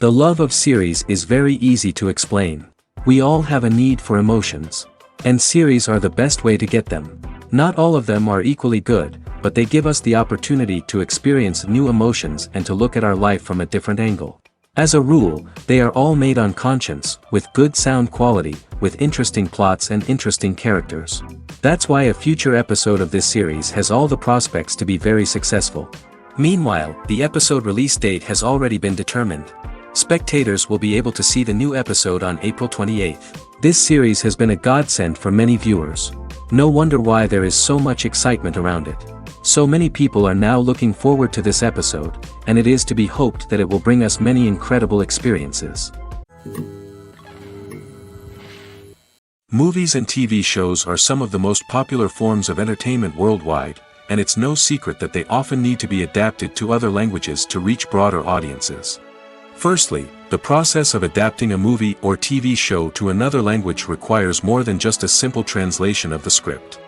The love of series is very easy to explain. We all have a need for emotions. And series are the best way to get them. Not all of them are equally good, but they give us the opportunity to experience new emotions and to look at our life from a different angle. As a rule, they are all made on conscience, with good sound quality, with interesting plots and interesting characters. That's why a future episode of this series has all the prospects to be very successful. Meanwhile, the episode release date has already been determined. Spectators will be able to see the new episode on April 28th. This series has been a godsend for many viewers. No wonder why there is so much excitement around it. So many people are now looking forward to this episode, and it is to be hoped that it will bring us many incredible experiences. Movies and TV shows are some of the most popular forms of entertainment worldwide, and it's no secret that they often need to be adapted to other languages to reach broader audiences. Firstly, the process of adapting a movie or TV show to another language requires more than just a simple translation of the script.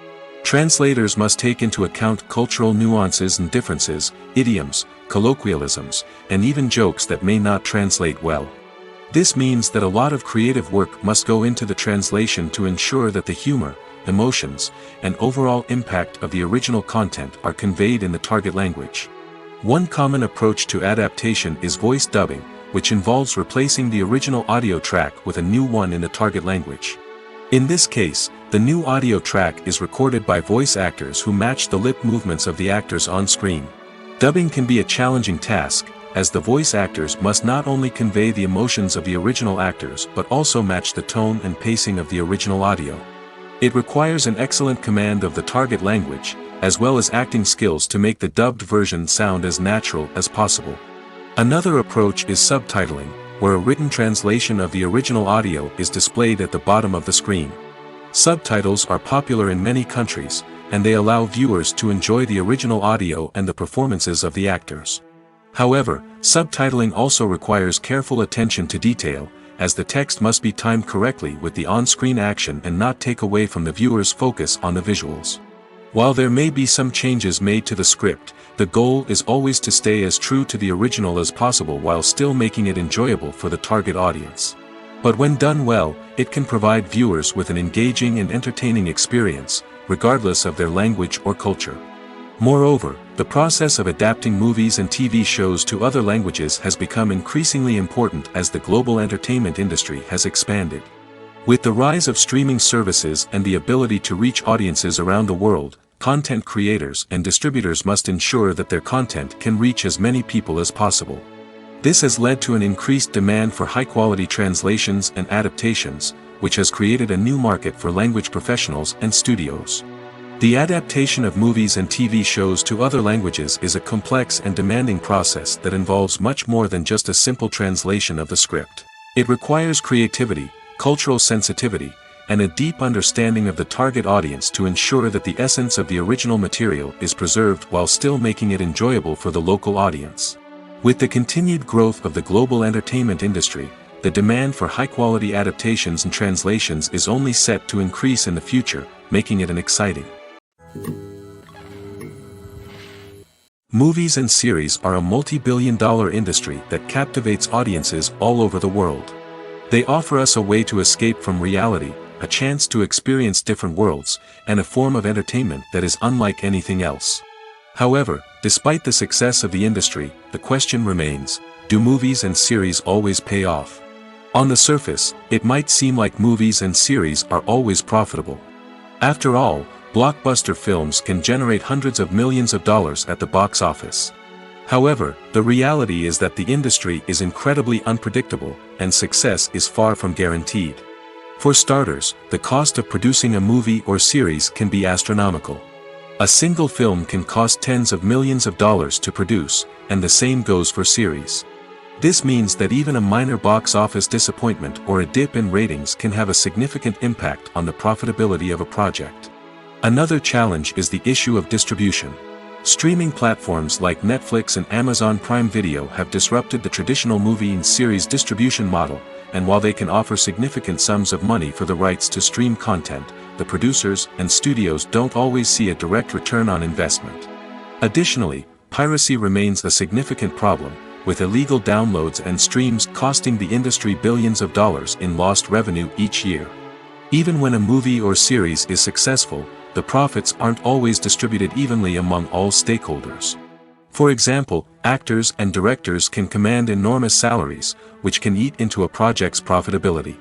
Translators must take into account cultural nuances and differences, idioms, colloquialisms, and even jokes that may not translate well. This means that a lot of creative work must go into the translation to ensure that the humor, emotions, and overall impact of the original content are conveyed in the target language. One common approach to adaptation is voice dubbing, which involves replacing the original audio track with a new one in the target language. In this case, the new audio track is recorded by voice actors who match the lip movements of the actors on screen. Dubbing can be a challenging task, as the voice actors must not only convey the emotions of the original actors but also match the tone and pacing of the original audio. It requires an excellent command of the target language, as well as acting skills to make the dubbed version sound as natural as possible. Another approach is subtitling, where a written translation of the original audio is displayed at the bottom of the screen. Subtitles are popular in many countries, and they allow viewers to enjoy the original audio and the performances of the actors. However, subtitling also requires careful attention to detail, as the text must be timed correctly with the on-screen action and not take away from the viewer's focus on the visuals. While there may be some changes made to the script, the goal is always to stay as true to the original as possible while still making it enjoyable for the target audience. But when done well, it can provide viewers with an engaging and entertaining experience, regardless of their language or culture. Moreover, the process of adapting movies and TV shows to other languages has become increasingly important as the global entertainment industry has expanded. With the rise of streaming services and the ability to reach audiences around the world, content creators and distributors must ensure that their content can reach as many people as possible. This has led to an increased demand for high-quality translations and adaptations, which has created a new market for language professionals and studios. The adaptation of movies and TV shows to other languages is a complex and demanding process that involves much more than just a simple translation of the script. It requires creativity, cultural sensitivity, and a deep understanding of the target audience to ensure that the essence of the original material is preserved while still making it enjoyable for the local audience. With the continued growth of the global entertainment industry, the demand for high-quality adaptations and translations is only set to increase in the future, making it an exciting. Movies and series are a multi-billion-dollar industry that captivates audiences all over the world. They offer us a way to escape from reality, a chance to experience different worlds, and a form of entertainment that is unlike anything else. However, despite the success of the industry, the question remains, do movies and series always pay off? On the surface, it might seem like movies and series are always profitable. After all, blockbuster films can generate hundreds of millions of dollars at the box office. However, the reality is that the industry is incredibly unpredictable, and success is far from guaranteed. For starters, the cost of producing a movie or series can be astronomical. A single film can cost tens of millions of dollars to produce, and the same goes for series. This means that even a minor box office disappointment or a dip in ratings can have a significant impact on the profitability of a project. Another challenge is the issue of distribution. Streaming platforms like Netflix and Amazon Prime Video have disrupted the traditional movie and series distribution model, and while they can offer significant sums of money for the rights to stream content, the producers and studios don't always see a direct return on investment. Additionally, piracy remains a significant problem, with illegal downloads and streams costing the industry billions of dollars in lost revenue each year. Even when a movie or series is successful, the profits aren't always distributed evenly among all stakeholders. For example, actors and directors can command enormous salaries, which can eat into a project's profitability.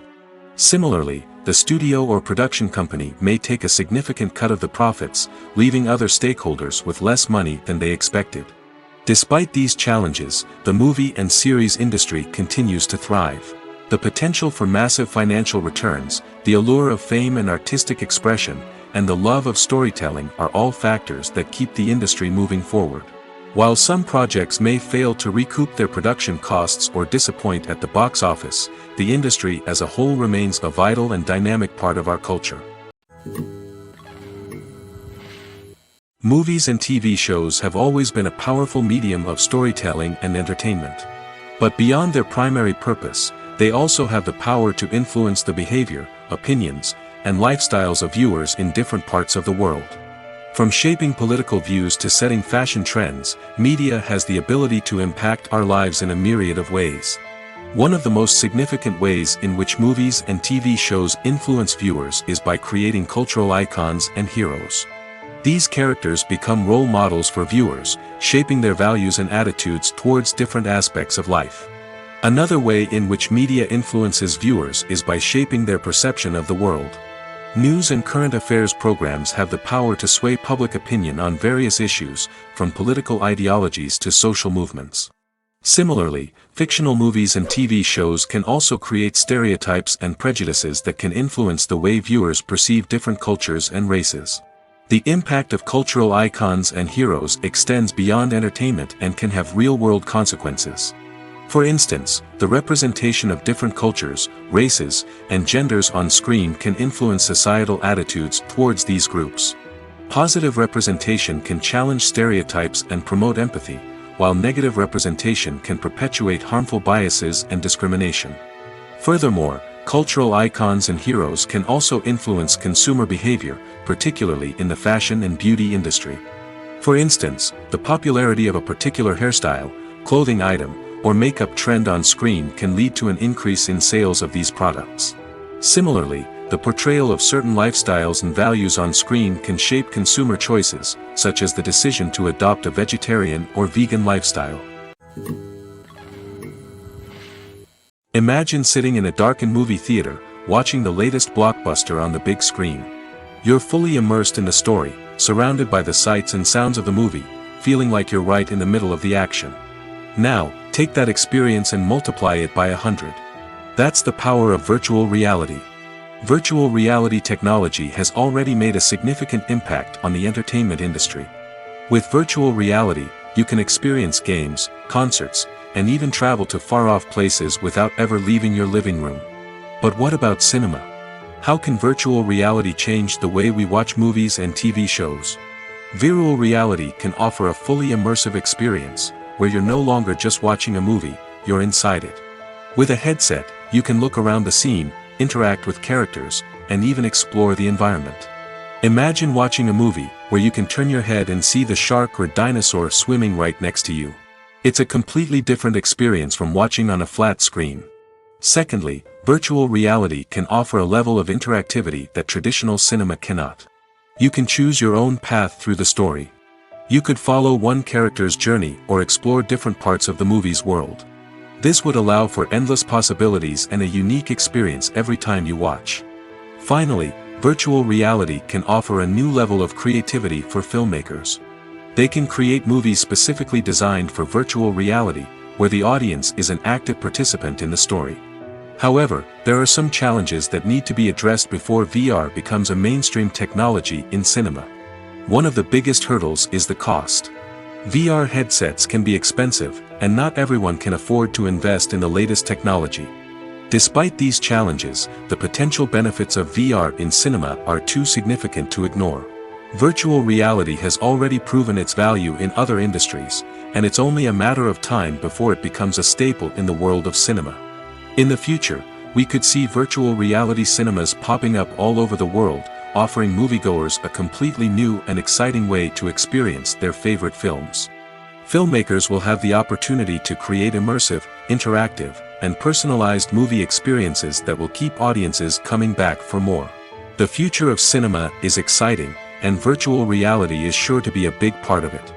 Similarly, the studio or production company may take a significant cut of the profits, leaving other stakeholders with less money than they expected. Despite these challenges, the movie and series industry continues to thrive. The potential for massive financial returns, the allure of fame and artistic expression, and the love of storytelling are all factors that keep the industry moving forward. While some projects may fail to recoup their production costs or disappoint at the box office, the industry as a whole remains a vital and dynamic part of our culture. Movies and TV shows have always been a powerful medium of storytelling and entertainment. But beyond their primary purpose, they also have the power to influence the behavior, opinions, and lifestyles of viewers in different parts of the world. From shaping political views to setting fashion trends, media has the ability to impact our lives in a myriad of ways. One of the most significant ways in which movies and TV shows influence viewers is by creating cultural icons and heroes. These characters become role models for viewers, shaping their values and attitudes towards different aspects of life. Another way in which media influences viewers is by shaping their perception of the world. News and current affairs programs have the power to sway public opinion on various issues, from political ideologies to social movements. Similarly, fictional movies and TV shows can also create stereotypes and prejudices that can influence the way viewers perceive different cultures and races. The impact of cultural icons and heroes extends beyond entertainment and can have real-world consequences. For instance, the representation of different cultures, races, and genders on screen can influence societal attitudes towards these groups. Positive representation can challenge stereotypes and promote empathy, while negative representation can perpetuate harmful biases and discrimination. Furthermore, cultural icons and heroes can also influence consumer behavior, particularly in the fashion and beauty industry. For instance, the popularity of a particular hairstyle, clothing item, or makeup trend on screen can lead to an increase in sales of these products. Similarly, the portrayal of certain lifestyles and values on screen can shape consumer choices, such as the decision to adopt a vegetarian or vegan lifestyle. Imagine sitting in a darkened movie theater, watching the latest blockbuster on the big screen. You're fully immersed in the story, surrounded by the sights and sounds of the movie, feeling like you're right in the middle of the action. Now, take that experience and multiply it by 100. That's the power of virtual reality. Virtual reality technology has already made a significant impact on the entertainment industry. With virtual reality, you can experience games, concerts, and even travel to far-off places without ever leaving your living room. But what about cinema? How can virtual reality change the way we watch movies and TV shows? Virtual reality can offer a fully immersive experience, where you're no longer just watching a movie, you're inside it. With a headset, you can look around the scene, interact with characters, and even explore the environment. Imagine watching a movie where you can turn your head and see the shark or dinosaur swimming right next to you. It's a completely different experience from watching on a flat screen. Secondly, virtual reality can offer a level of interactivity that traditional cinema cannot. You can choose your own path through the story. You could follow one character's journey or explore different parts of the movie's world. This would allow for endless possibilities and a unique experience every time you watch. Finally, virtual reality can offer a new level of creativity for filmmakers. They can create movies specifically designed for virtual reality, where the audience is an active participant in the story. However, there are some challenges that need to be addressed before VR becomes a mainstream technology in cinema. One of the biggest hurdles is the cost. VR headsets can be expensive, and not everyone can afford to invest in the latest technology. Despite these challenges, the potential benefits of VR in cinema are too significant to ignore. Virtual reality has already proven its value in other industries, and it's only a matter of time before it becomes a staple in the world of cinema. In the future, we could see virtual reality cinemas popping up all over the world, offering moviegoers a completely new and exciting way to experience their favorite films. Filmmakers will have the opportunity to create immersive, interactive, and personalized movie experiences that will keep audiences coming back for more. The future of cinema is exciting, and virtual reality is sure to be a big part of it.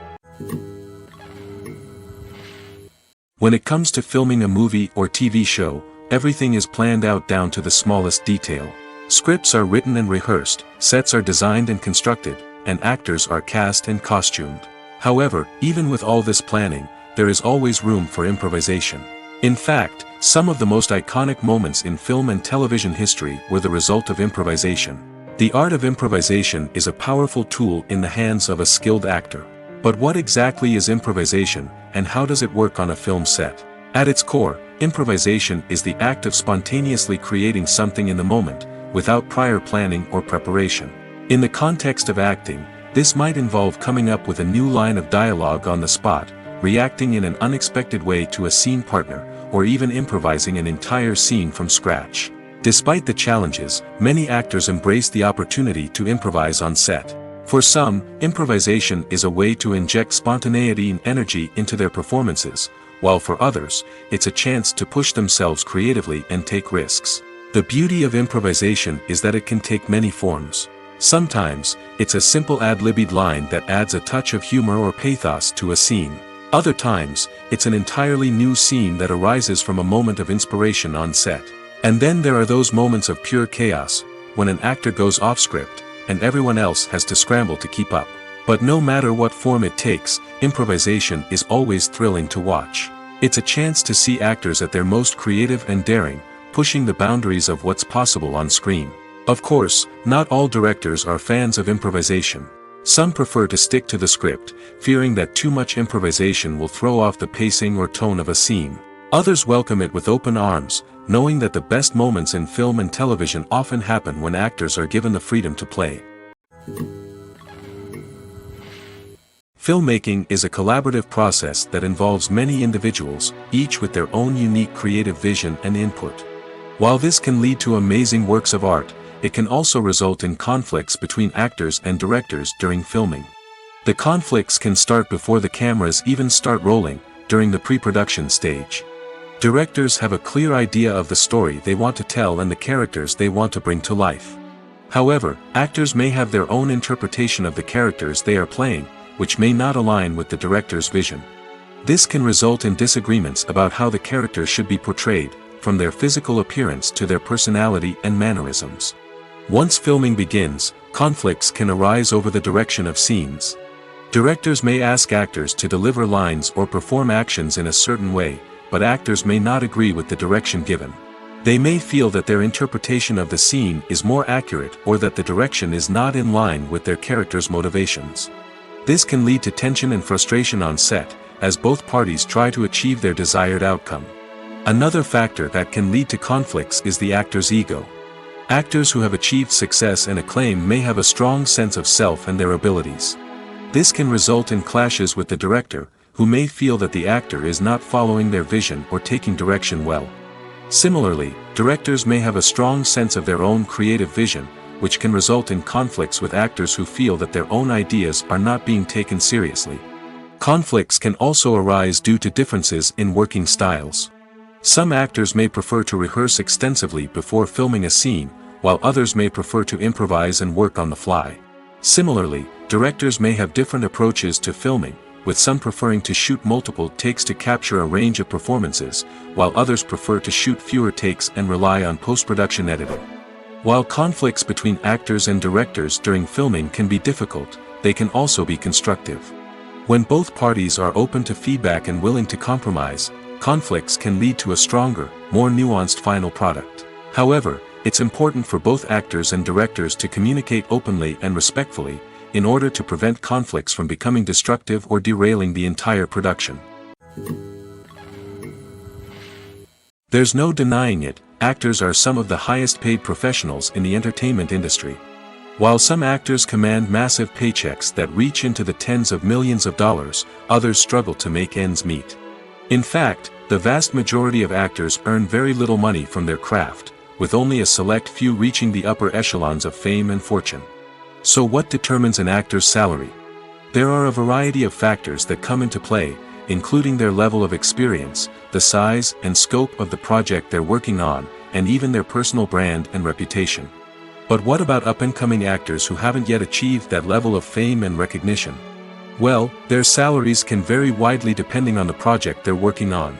When it comes to filming a movie or TV show, everything is planned out down to the smallest detail. Scripts are written and rehearsed, sets are designed and constructed, and actors are cast and costumed. However, even with all this planning, there is always room for improvisation. In fact, some of the most iconic moments in film and television history were the result of improvisation. The art of improvisation is a powerful tool in the hands of a skilled actor. But what exactly is improvisation, and how does it work on a film set? At its core, improvisation is the act of spontaneously creating something in the moment, without prior planning or preparation. In the context of acting, this might involve coming up with a new line of dialogue on the spot, reacting in an unexpected way to a scene partner, or even improvising an entire scene from scratch. Despite the challenges, many actors embrace the opportunity to improvise on set. For some, improvisation is a way to inject spontaneity and energy into their performances, while for others, it's a chance to push themselves creatively and take risks. The beauty of improvisation is that it can take many forms. Sometimes, it's a simple ad-libbed line that adds a touch of humor or pathos to a scene. Other times, it's an entirely new scene that arises from a moment of inspiration on set. And then there are those moments of pure chaos, when an actor goes off script, and everyone else has to scramble to keep up. But no matter what form it takes, improvisation is always thrilling to watch. It's a chance to see actors at their most creative and daring, pushing the boundaries of what's possible on screen. Of course, not all directors are fans of improvisation. Some prefer to stick to the script, fearing that too much improvisation will throw off the pacing or tone of a scene. Others welcome it with open arms, knowing that the best moments in film and television often happen when actors are given the freedom to play. Filmmaking is a collaborative process that involves many individuals, each with their own unique creative vision and input. While this can lead to amazing works of art, it can also result in conflicts between actors and directors during filming. The conflicts can start before the cameras even start rolling, during the pre-production stage. Directors have a clear idea of the story they want to tell and the characters they want to bring to life. However, actors may have their own interpretation of the characters they are playing, which may not align with the director's vision. This can result in disagreements about how the characters should be portrayed, from their physical appearance to their personality and mannerisms. Once filming begins, conflicts can arise over the direction of scenes. Directors may ask actors to deliver lines or perform actions in a certain way, but actors may not agree with the direction given. They may feel that their interpretation of the scene is more accurate or that the direction is not in line with their character's motivations. This can lead to tension and frustration on set, as both parties try to achieve their desired outcome. Another factor that can lead to conflicts is the actor's ego. Actors who have achieved success and acclaim may have a strong sense of self and their abilities. This can result in clashes with the director, who may feel that the actor is not following their vision or taking direction well. Similarly, directors may have a strong sense of their own creative vision, which can result in conflicts with actors who feel that their own ideas are not being taken seriously. Conflicts can also arise due to differences in working styles. Some actors may prefer to rehearse extensively before filming a scene, while others may prefer to improvise and work on the fly. Similarly, directors may have different approaches to filming, with some preferring to shoot multiple takes to capture a range of performances, while others prefer to shoot fewer takes and rely on post-production editing. While conflicts between actors and directors during filming can be difficult, they can also be constructive. When both parties are open to feedback and willing to compromise, conflicts can lead to a stronger, more nuanced final product. However, it's important for both actors and directors to communicate openly and respectfully, in order to prevent conflicts from becoming destructive or derailing the entire production. There's no denying it, actors are some of the highest paid professionals in the entertainment industry. While some actors command massive paychecks that reach into the tens of millions of dollars, others struggle to make ends meet. In fact, the vast majority of actors earn very little money from their craft, with only a select few reaching the upper echelons of fame and fortune. So what determines an actor's salary? There are a variety of factors that come into play, including their level of experience, the size and scope of the project they're working on, and even their personal brand and reputation. But what about up-and-coming actors who haven't yet achieved that level of fame and recognition? Well, their salaries can vary widely depending on the project they're working on.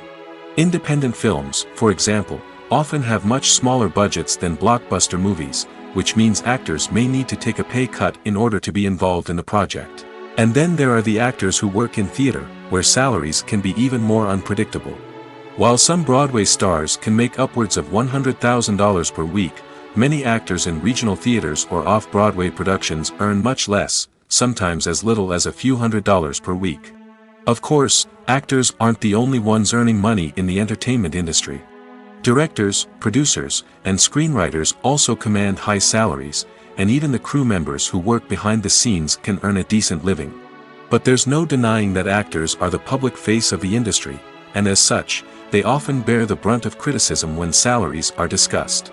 Independent films, for example, often have much smaller budgets than blockbuster movies, which means actors may need to take a pay cut in order to be involved in the project. And then there are the actors who work in theater, where salaries can be even more unpredictable. While some Broadway stars can make upwards of $100,000 per week, many actors in regional theaters or off-Broadway productions earn much less, sometimes as little as a few $100s per week. Of course, actors aren't the only ones earning money in the entertainment industry. Directors, producers, and screenwriters also command high salaries, and even the crew members who work behind the scenes can earn a decent living. But there's no denying that actors are the public face of the industry, and as such, they often bear the brunt of criticism when salaries are discussed.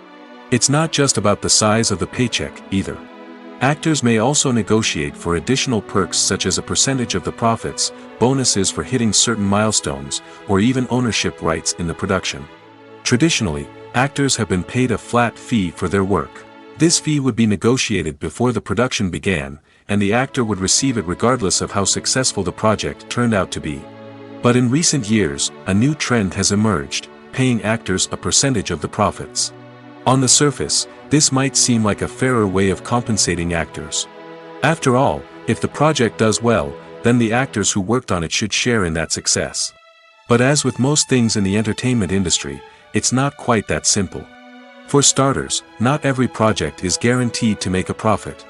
It's not just about the size of the paycheck, either. Actors may also negotiate for additional perks such as a percentage of the profits, bonuses for hitting certain milestones, or even ownership rights in the production. Traditionally, actors have been paid a flat fee for their work. This fee would be negotiated before the production began, and the actor would receive it regardless of how successful the project turned out to be. But in recent years, a new trend has emerged, paying actors a percentage of the profits. On the surface, this might seem like a fairer way of compensating actors. After all, if the project does well, then the actors who worked on it should share in that success. But as with most things in the entertainment industry, it's not quite that simple. For starters, not every project is guaranteed to make a profit.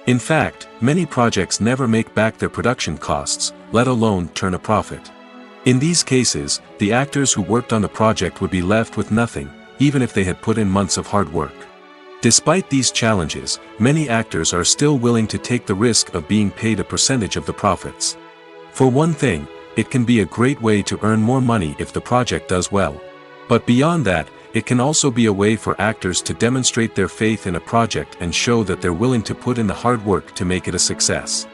In fact, many projects never make back their production costs, let alone turn a profit. In these cases, the actors who worked on the project would be left with nothing, even if they had put in months of hard work. Despite these challenges, many actors are still willing to take the risk of being paid a percentage of the profits. For one thing, it can be a great way to earn more money if the project does well. But beyond that, it can also be a way for actors to demonstrate their faith in a project and show that they're willing to put in the hard work to make it a success.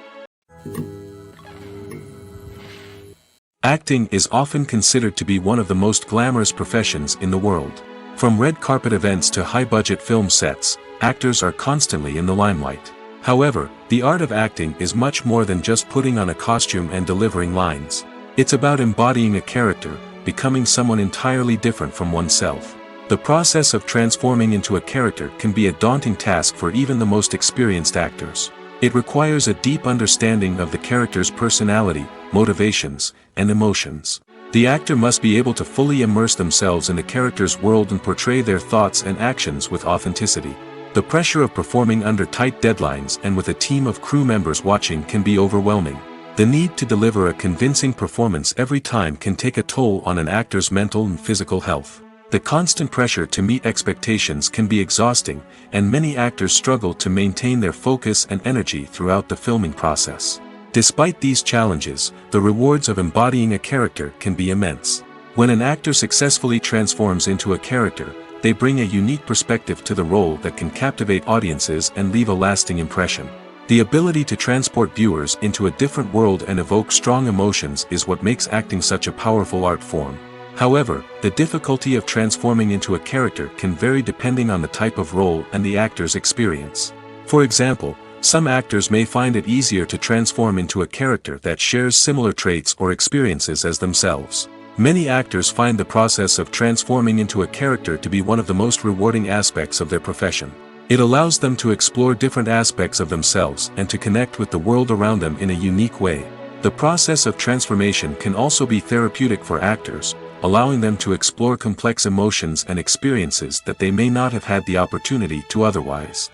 Acting is often considered to be one of the most glamorous professions in the world. From red carpet events to high-budget film sets, actors are constantly in the limelight. However, the art of acting is much more than just putting on a costume and delivering lines. It's about embodying a character, becoming someone entirely different from oneself. The process of transforming into a character can be a daunting task for even the most experienced actors. It requires a deep understanding of the character's personality, motivations, and emotions. The actor must be able to fully immerse themselves in the character's world and portray their thoughts and actions with authenticity. The pressure of performing under tight deadlines and with a team of crew members watching can be overwhelming. The need to deliver a convincing performance every time can take a toll on an actor's mental and physical health. The constant pressure to meet expectations can be exhausting, and many actors struggle to maintain their focus and energy throughout the filming process. Despite these challenges, the rewards of embodying a character can be immense. When an actor successfully transforms into a character, they bring a unique perspective to the role that can captivate audiences and leave a lasting impression. The ability to transport viewers into a different world and evoke strong emotions is what makes acting such a powerful art form. However, the difficulty of transforming into a character can vary depending on the type of role and the actor's experience. For example, some actors may find it easier to transform into a character that shares similar traits or experiences as themselves. Many actors find the process of transforming into a character to be one of the most rewarding aspects of their profession. It allows them to explore different aspects of themselves and to connect with the world around them in a unique way. The process of transformation can also be therapeutic for actors, allowing them to explore complex emotions and experiences that they may not have had the opportunity to otherwise.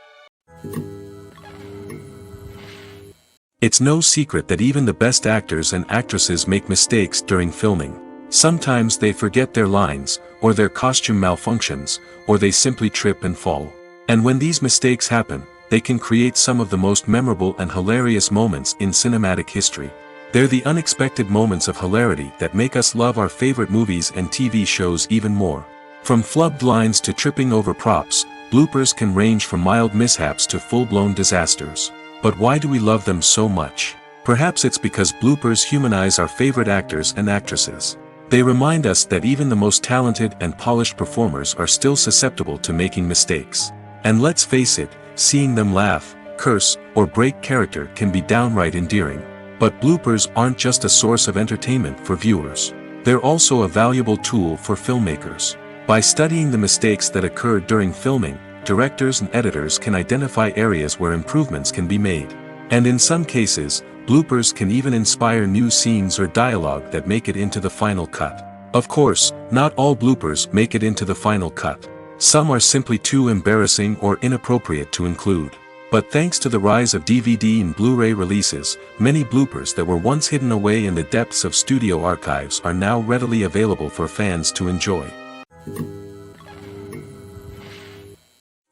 It's no secret that even the best actors and actresses make mistakes during filming. Sometimes they forget their lines, or their costume malfunctions, or they simply trip and fall. And when these mistakes happen, they can create some of the most memorable and hilarious moments in cinematic history. They're the unexpected moments of hilarity that make us love our favorite movies and TV shows even more. From flubbed lines to tripping over props, bloopers can range from mild mishaps to full-blown disasters. But why do we love them so much? Perhaps it's because bloopers humanize our favorite actors and actresses. They remind us that even the most talented and polished performers are still susceptible to making mistakes. And let's face it, seeing them laugh, curse, or break character can be downright endearing. But bloopers aren't just a source of entertainment for viewers. They're also a valuable tool for filmmakers. By studying the mistakes that occurred during filming, directors and editors can identify areas where improvements can be made. And in some cases, bloopers can even inspire new scenes or dialogue that make it into the final cut. Of course, not all bloopers make it into the final cut. Some are simply too embarrassing or inappropriate to include. But thanks to the rise of DVD and Blu-ray releases, many bloopers that were once hidden away in the depths of studio archives are now readily available for fans to enjoy.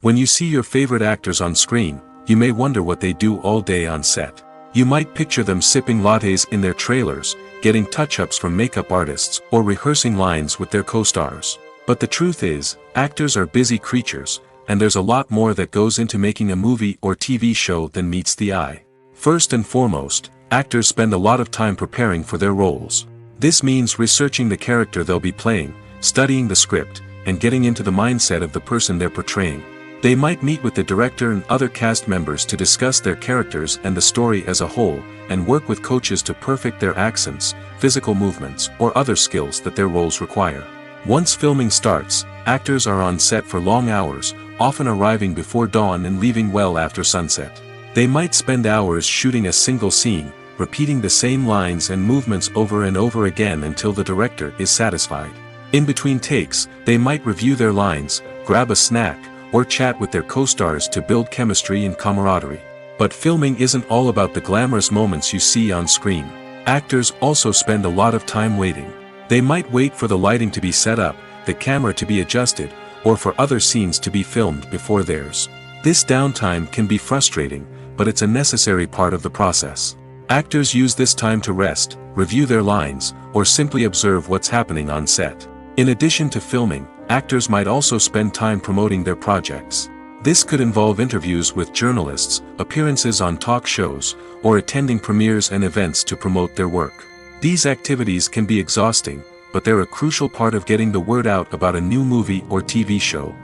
When you see your favorite actors on screen, you may wonder what they do all day on set. You might picture them sipping lattes in their trailers, getting touch-ups from makeup artists, or rehearsing lines with their co-stars. But the truth is, actors are busy creatures, and there's a lot more that goes into making a movie or TV show than meets the eye. First and foremost, actors spend a lot of time preparing for their roles. This means researching the character they'll be playing, studying the script, and getting into the mindset of the person they're portraying. They might meet with the director and other cast members to discuss their characters and the story as a whole, and work with coaches to perfect their accents, physical movements, or other skills that their roles require. Once filming starts, actors are on set for long hours, often arriving before dawn and leaving well after sunset. They might spend hours shooting a single scene, repeating the same lines and movements over and over again until the director is satisfied. In between takes, they might review their lines, grab a snack, or chat with their co-stars to build chemistry and camaraderie. But filming isn't all about the glamorous moments you see on screen. Actors also spend a lot of time waiting. They might wait for the lighting to be set up, the camera to be adjusted, or for other scenes to be filmed before theirs. This downtime can be frustrating, but it's a necessary part of the process. Actors use this time to rest, review their lines, or simply observe what's happening on set. In addition to filming, actors might also spend time promoting their projects. This could involve interviews with journalists, appearances on talk shows, or attending premieres and events to promote their work. These activities can be exhausting, but they're a crucial part of getting the word out about a new movie or TV show.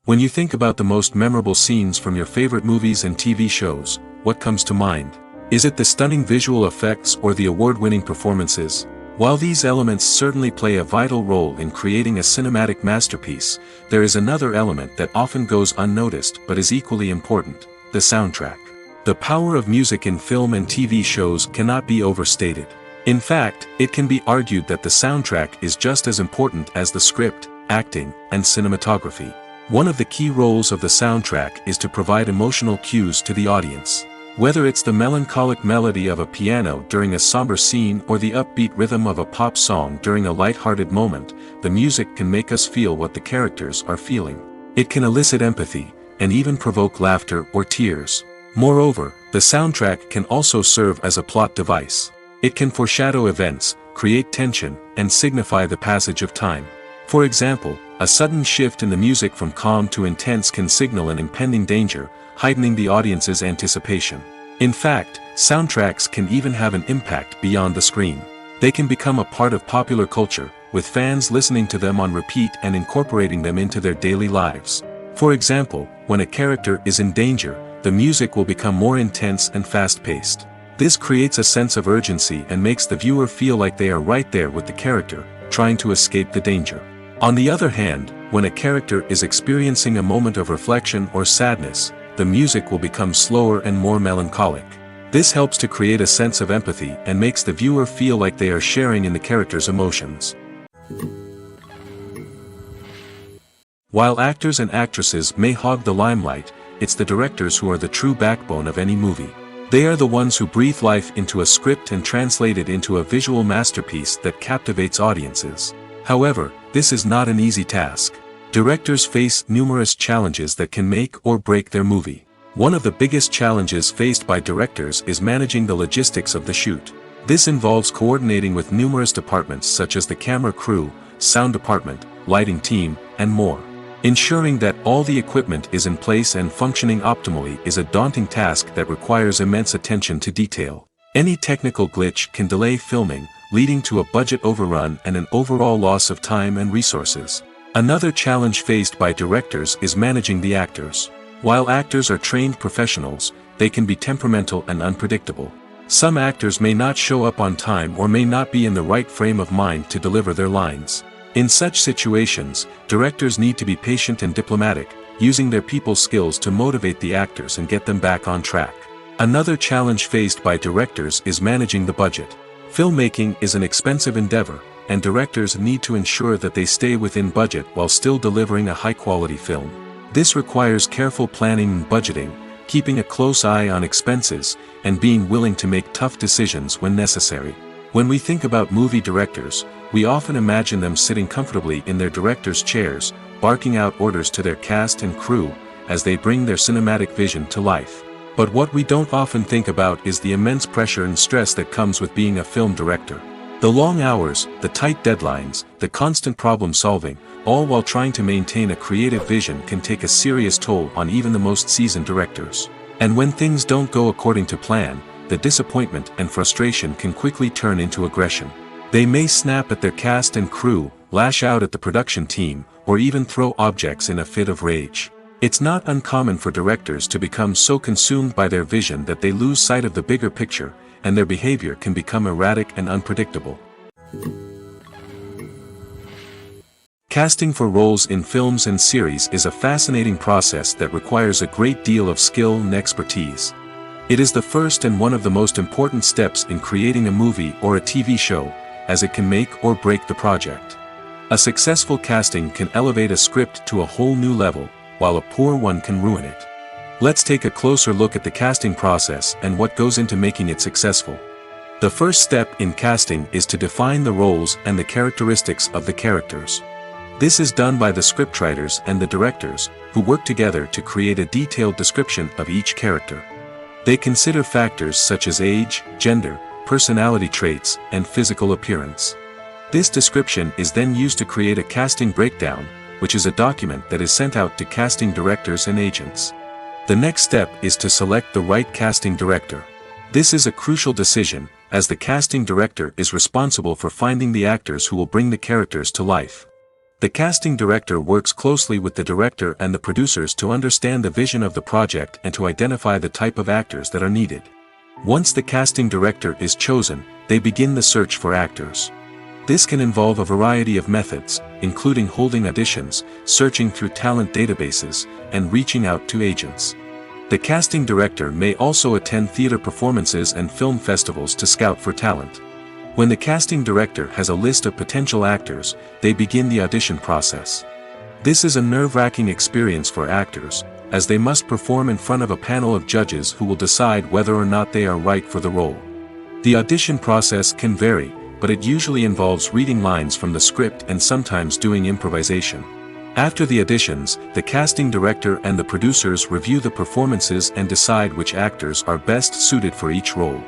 When you think about the most memorable scenes from your favorite movies and TV shows, what comes to mind? Is it the stunning visual effects or the award-winning performances? While these elements certainly play a vital role in creating a cinematic masterpiece, there is another element that often goes unnoticed but is equally important: the soundtrack. The power of music in film and TV shows cannot be overstated. In fact, it can be argued that the soundtrack is just as important as the script, acting, and cinematography. One of the key roles of the soundtrack is to provide emotional cues to the audience. Whether it's the melancholic melody of a piano during a somber scene or the upbeat rhythm of a pop song during a light-hearted moment, the music can make us feel what the characters are feeling. It can elicit empathy, and even provoke laughter or tears. Moreover, the soundtrack can also serve as a plot device. It can foreshadow events, create tension, and signify the passage of time. For example, a sudden shift in the music from calm to intense can signal an impending danger, heightening the audience's anticipation. In fact, soundtracks can even have an impact beyond the screen. They can become a part of popular culture, with fans listening to them on repeat and incorporating them into their daily lives. For example, when a character is in danger, the music will become more intense and fast-paced. This creates a sense of urgency and makes the viewer feel like they are right there with the character, trying to escape the danger. On the other hand, when a character is experiencing a moment of reflection or sadness, the music will become slower and more melancholic. This helps to create a sense of empathy and makes the viewer feel like they are sharing in the character's emotions. While actors and actresses may hog the limelight, it's the directors who are the true backbone of any movie. They are the ones who breathe life into a script and translate it into a visual masterpiece that captivates audiences. However, this is not an easy task. Directors face numerous challenges that can make or break their movie. One of the biggest challenges faced by directors is managing the logistics of the shoot. This involves coordinating with numerous departments such as the camera crew, sound department, lighting team, and more. Ensuring that all the equipment is in place and functioning optimally is a daunting task that requires immense attention to detail. Any technical glitch can delay filming, leading to a budget overrun and an overall loss of time and resources. Another challenge faced by directors is managing the actors. While actors are trained professionals, they can be temperamental and unpredictable. Some actors may not show up on time or may not be in the right frame of mind to deliver their lines. In such situations, directors need to be patient and diplomatic, using their people skills to motivate the actors and get them back on track. Another challenge faced by directors is managing the budget. Filmmaking is an expensive endeavor, and directors need to ensure that they stay within budget while still delivering a high-quality film. This requires careful planning and budgeting, keeping a close eye on expenses, and being willing to make tough decisions when necessary. When we think about movie directors, we often imagine them sitting comfortably in their director's chairs, barking out orders to their cast and crew, as they bring their cinematic vision to life. But what we don't often think about is the immense pressure and stress that comes with being a film director. The long hours, the tight deadlines, the constant problem solving, all while trying to maintain a creative vision can take a serious toll on even the most seasoned directors. And when things don't go according to plan, the disappointment and frustration can quickly turn into aggression. They may snap at their cast and crew, lash out at the production team, or even throw objects in a fit of rage. It's not uncommon for directors to become so consumed by their vision that they lose sight of the bigger picture, and their behavior can become erratic and unpredictable. Casting for roles in films and series is a fascinating process that requires a great deal of skill and expertise. It is the first and one of the most important steps in creating a movie or a TV show, as it can make or break the project. A successful casting can elevate a script to a whole new level, while a poor one can ruin it. Let's take a closer look at the casting process and what goes into making it successful. The first step in casting is to define the roles and the characteristics of the characters. This is done by the scriptwriters and the directors, who work together to create a detailed description of each character. They consider factors such as age, gender, personality traits, and physical appearance. This description is then used to create a casting breakdown, which is a document that is sent out to casting directors and agents. The next step is to select the right casting director. This is a crucial decision, as the casting director is responsible for finding the actors who will bring the characters to life. The casting director works closely with the director and the producers to understand the vision of the project and to identify the type of actors that are needed. Once the casting director is chosen, they begin the search for actors. This can involve a variety of methods, including holding auditions, searching through talent databases, and reaching out to agents. The casting director may also attend theater performances and film festivals to scout for talent. When the casting director has a list of potential actors, they begin the audition process. This is a nerve-wracking experience for actors, as they must perform in front of a panel of judges who will decide whether or not they are right for the role. The audition process can vary, but it usually involves reading lines from the script and sometimes doing improvisation. After the auditions, the casting director and the producers review the performances and decide which actors are best suited for each role.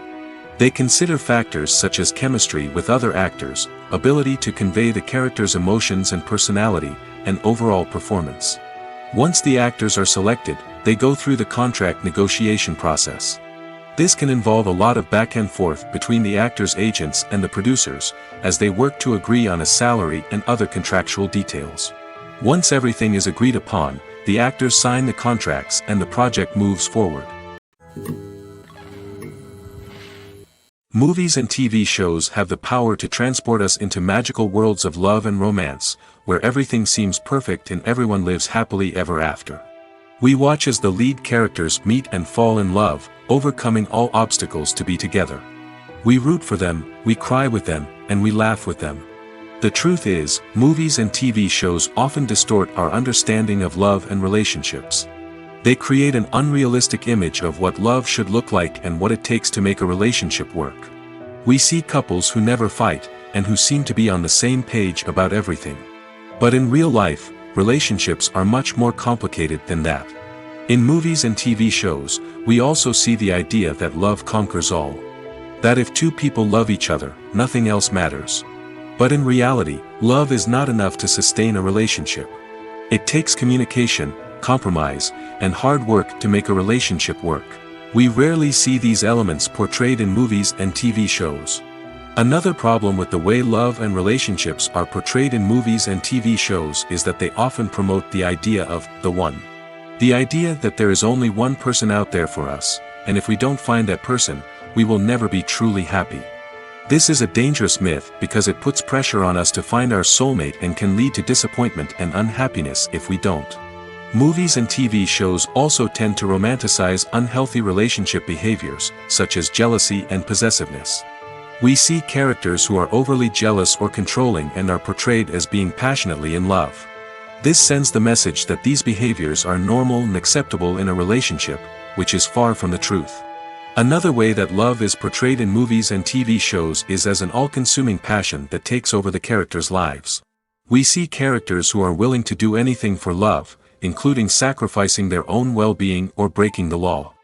They consider factors such as chemistry with other actors, ability to convey the character's emotions and personality, and overall performance. Once the actors are selected, they go through the contract negotiation process. This can involve a lot of back and forth between the actors' agents and the producers, as they work to agree on a salary and other contractual details. Once everything is agreed upon, the actors sign the contracts and the project moves forward. Movies and TV shows have the power to transport us into magical worlds of love and romance, where everything seems perfect and everyone lives happily ever after. We watch as the lead characters meet and fall in love, overcoming all obstacles to be together. We root for them, we cry with them, and we laugh with them. The truth is, movies and TV shows often distort our understanding of love and relationships. They create an unrealistic image of what love should look like and what it takes to make a relationship work. We see couples who never fight, and who seem to be on the same page about everything. But in real life, relationships are much more complicated than that. In movies and TV shows, we also see the idea that love conquers all. That if two people love each other, nothing else matters. But in reality, love is not enough to sustain a relationship. It takes communication, compromise, and hard work to make a relationship work. We rarely see these elements portrayed in movies and TV shows. Another problem with the way love and relationships are portrayed in movies and TV shows is that they often promote the idea of the one. The idea that there is only one person out there for us, and if we don't find that person, we will never be truly happy. This is a dangerous myth because it puts pressure on us to find our soulmate and can lead to disappointment and unhappiness if we don't. Movies and TV shows also tend to romanticize unhealthy relationship behaviors, such as jealousy and possessiveness. We see characters who are overly jealous or controlling and are portrayed as being passionately in love. This sends the message that these behaviors are normal and acceptable in a relationship, which is far from the truth. Another way that love is portrayed in movies and TV shows is as an all-consuming passion that takes over the characters' lives. We see characters who are willing to do anything for love, including sacrificing their own well-being or breaking the law.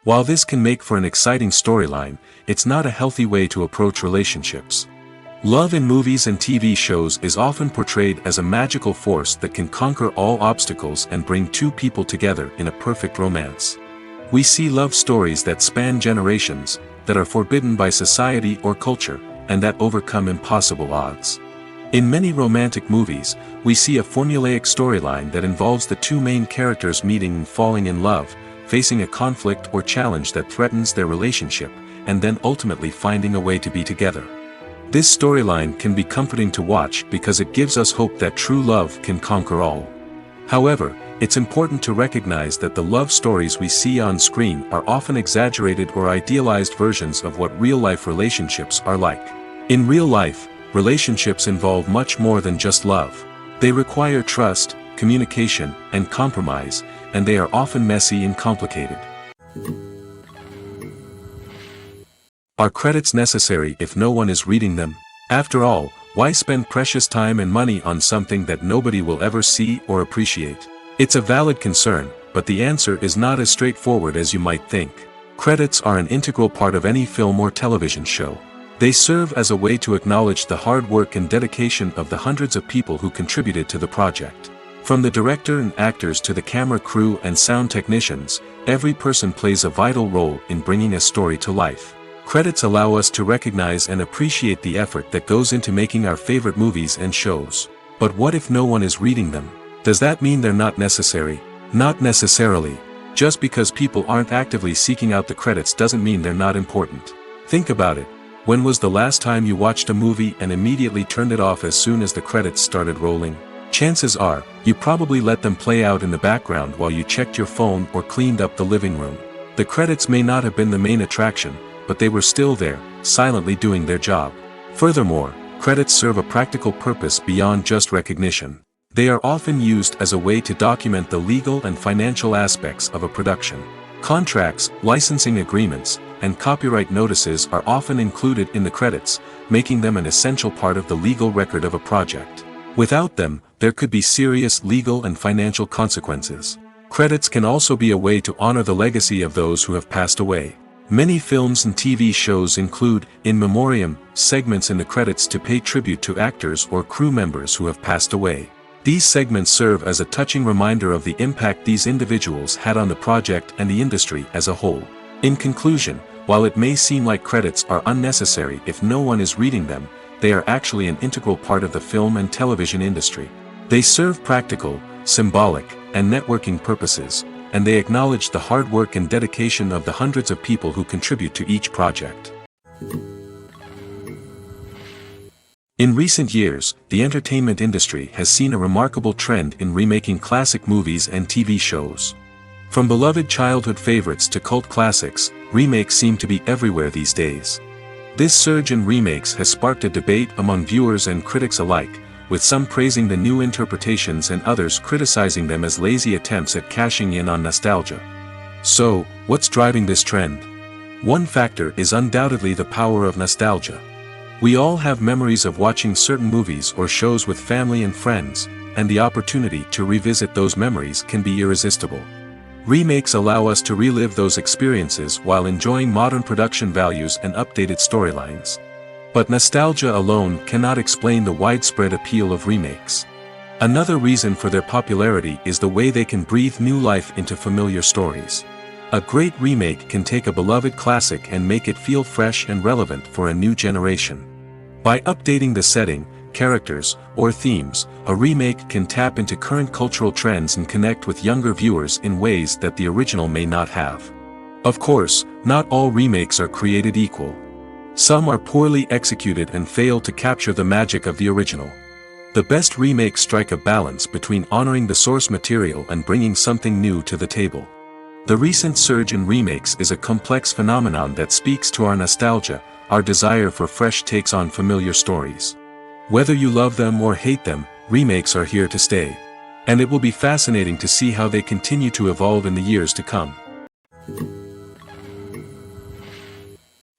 While this can make for an exciting storyline, it's not a healthy way to approach relationships. Love in movies and TV shows is often portrayed as a magical force that can conquer all obstacles and bring two people together in a perfect romance. We see love stories that span generations, that are forbidden by society or culture, and that overcome impossible odds. In many romantic movies, we see a formulaic storyline that involves the two main characters meeting and falling in love, facing a conflict or challenge that threatens their relationship, and then ultimately finding a way to be together. This storyline can be comforting to watch because it gives us hope that true love can conquer all. However, it's important to recognize that the love stories we see on screen are often exaggerated or idealized versions of what real-life relationships are like. In real life, relationships involve much more than just love. They require trust, communication, and compromise, and they are often messy and complicated. Are credits necessary if no one is reading them? After all, why spend precious time and money on something that nobody will ever see or appreciate? It's a valid concern, but the answer is not as straightforward as you might think. Credits are an integral part of any film or television show. They serve as a way to acknowledge the hard work and dedication of the hundreds of people who contributed to the project. From the director and actors to the camera crew and sound technicians, every person plays a vital role in bringing a story to life. Credits allow us to recognize and appreciate the effort that goes into making our favorite movies and shows. But what if no one is reading them? Does that mean they're not necessary? Not necessarily. Just because people aren't actively seeking out the credits doesn't mean they're not important. Think about it. When was the last time you watched a movie and immediately turned it off as soon as the credits started rolling? Chances are, you probably let them play out in the background while you checked your phone or cleaned up the living room. The credits may not have been the main attraction, but they were still there, silently doing their job. Furthermore, credits serve a practical purpose beyond just recognition. They are often used as a way to document the legal and financial aspects of a production. Contracts, licensing agreements, and copyright notices are often included in the credits, making them an essential part of the legal record of a project. Without them, there could be serious legal and financial consequences. Credits can also be a way to honor the legacy of those who have passed away. Many films and TV shows include, in memoriam, segments in the credits to pay tribute to actors or crew members who have passed away. These segments serve as a touching reminder of the impact these individuals had on the project and the industry as a whole. In conclusion, while it may seem like credits are unnecessary if no one is reading them, they are actually an integral part of the film and television industry. They serve practical, symbolic, and networking purposes, and they acknowledge the hard work and dedication of the hundreds of people who contribute to each project. In recent years, the entertainment industry has seen a remarkable trend in remaking classic movies and TV shows. From beloved childhood favorites to cult classics, remakes seem to be everywhere these days. This surge in remakes has sparked a debate among viewers and critics alike, with some praising the new interpretations and others criticizing them as lazy attempts at cashing in on nostalgia. So, what's driving this trend? One factor is undoubtedly the power of nostalgia. We all have memories of watching certain movies or shows with family and friends, and the opportunity to revisit those memories can be irresistible. Remakes allow us to relive those experiences while enjoying modern production values and updated storylines. But nostalgia alone cannot explain the widespread appeal of remakes. Another reason for their popularity is the way they can breathe new life into familiar stories. A great remake can take a beloved classic and make it feel fresh and relevant for a new generation. By updating the setting, characters, or themes, a remake can tap into current cultural trends and connect with younger viewers in ways that the original may not have. Of course, not all remakes are created equal. Some are poorly executed and fail to capture the magic of the original. The best remakes strike a balance between honoring the source material and bringing something new to the table. The recent surge in remakes is a complex phenomenon that speaks to our nostalgia, our desire for fresh takes on familiar stories. Whether you love them or hate them, remakes are here to stay. And it will be fascinating to see how they continue to evolve in the years to come.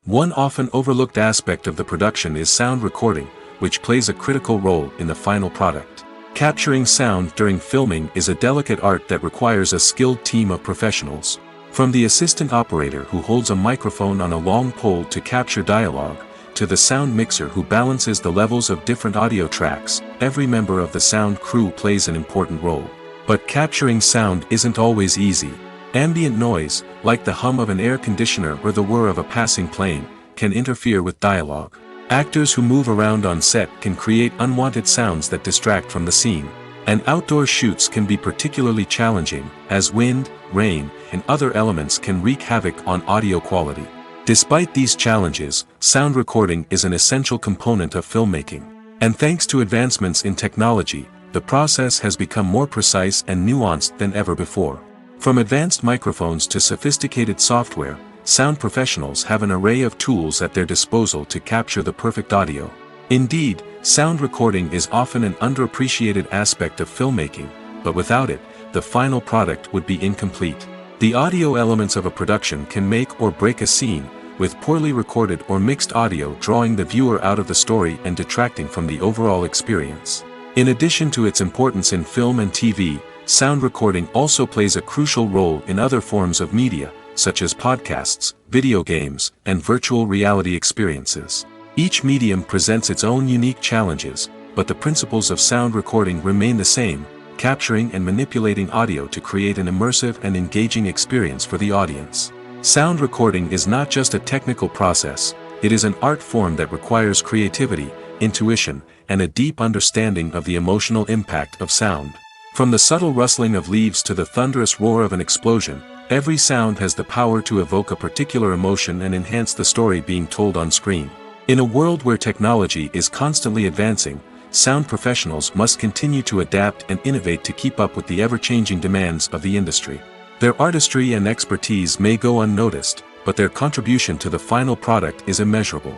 One often overlooked aspect of the production is sound recording, which plays a critical role in the final product. Capturing sound during filming is a delicate art that requires a skilled team of professionals. From the assistant operator who holds a microphone on a long pole to capture dialogue, to the sound mixer who balances the levels of different audio tracks, every member of the sound crew plays an important role. But capturing sound isn't always easy. Ambient noise, like the hum of an air conditioner or the whir of a passing plane, can interfere with dialogue. Actors who move around on set can create unwanted sounds that distract from the scene. And outdoor shoots can be particularly challenging, as wind, rain, and other elements can wreak havoc on audio quality. Despite these challenges, sound recording is an essential component of filmmaking. And thanks to advancements in technology, the process has become more precise and nuanced than ever before. From advanced microphones to sophisticated software, sound professionals have an array of tools at their disposal to capture the perfect audio. Indeed, sound recording is often an underappreciated aspect of filmmaking, but without it, the final product would be incomplete. The audio elements of a production can make or break a scene, with poorly recorded or mixed audio drawing the viewer out of the story and detracting from the overall experience. In addition to its importance in film and TV, sound recording also plays a crucial role in other forms of media, such as podcasts, video games, and virtual reality experiences. Each medium presents its own unique challenges, but the principles of sound recording remain the same, capturing and manipulating audio to create an immersive and engaging experience for the audience. Sound recording is not just a technical process, it is an art form that requires creativity, intuition, and a deep understanding of the emotional impact of sound. From the subtle rustling of leaves to the thunderous roar of an explosion, every sound has the power to evoke a particular emotion and enhance the story being told on screen. In a world where technology is constantly advancing, sound professionals must continue to adapt and innovate to keep up with the ever-changing demands of the industry. Their artistry and expertise may go unnoticed, but their contribution to the final product is immeasurable.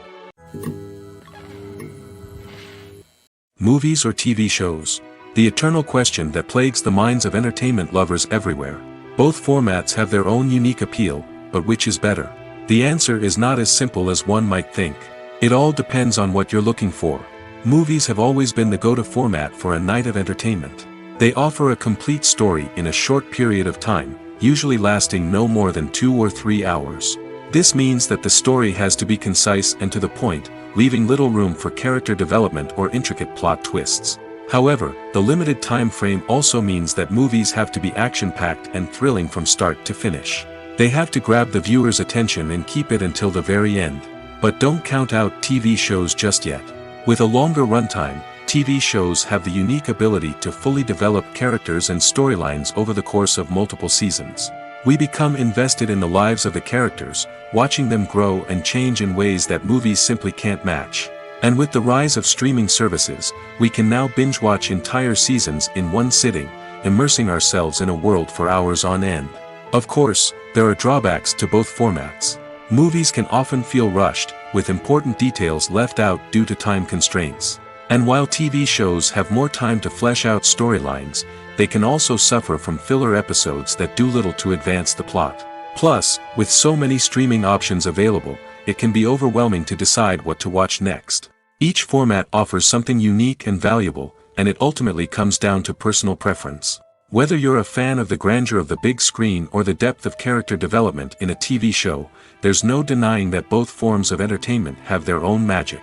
Movies or TV shows? The eternal question that plagues the minds of entertainment lovers everywhere. Both formats have their own unique appeal, but which is better? The answer is not as simple as one might think. It all depends on what you're looking for. Movies have always been the go-to format for a night of entertainment. They offer a complete story in a short period of time, usually lasting no more than 2 or 3 hours. This means that the story has to be concise and to the point, leaving little room for character development or intricate plot twists. However, the limited time frame also means that movies have to be action-packed and thrilling from start to finish. They have to grab the viewer's attention and keep it until the very end. But don't count out TV shows just yet. With a longer runtime, TV shows have the unique ability to fully develop characters and storylines over the course of multiple seasons. We become invested in the lives of the characters, watching them grow and change in ways that movies simply can't match. And with the rise of streaming services, we can now binge-watch entire seasons in one sitting, immersing ourselves in a world for hours on end. Of course, there are drawbacks to both formats. Movies can often feel rushed, with important details left out due to time constraints. And while TV shows have more time to flesh out storylines, they can also suffer from filler episodes that do little to advance the plot. Plus, with so many streaming options available, it can be overwhelming to decide what to watch next. Each format offers something unique and valuable, and it ultimately comes down to personal preference. Whether you're a fan of the grandeur of the big screen or the depth of character development in a TV show, there's no denying that both forms of entertainment have their own magic.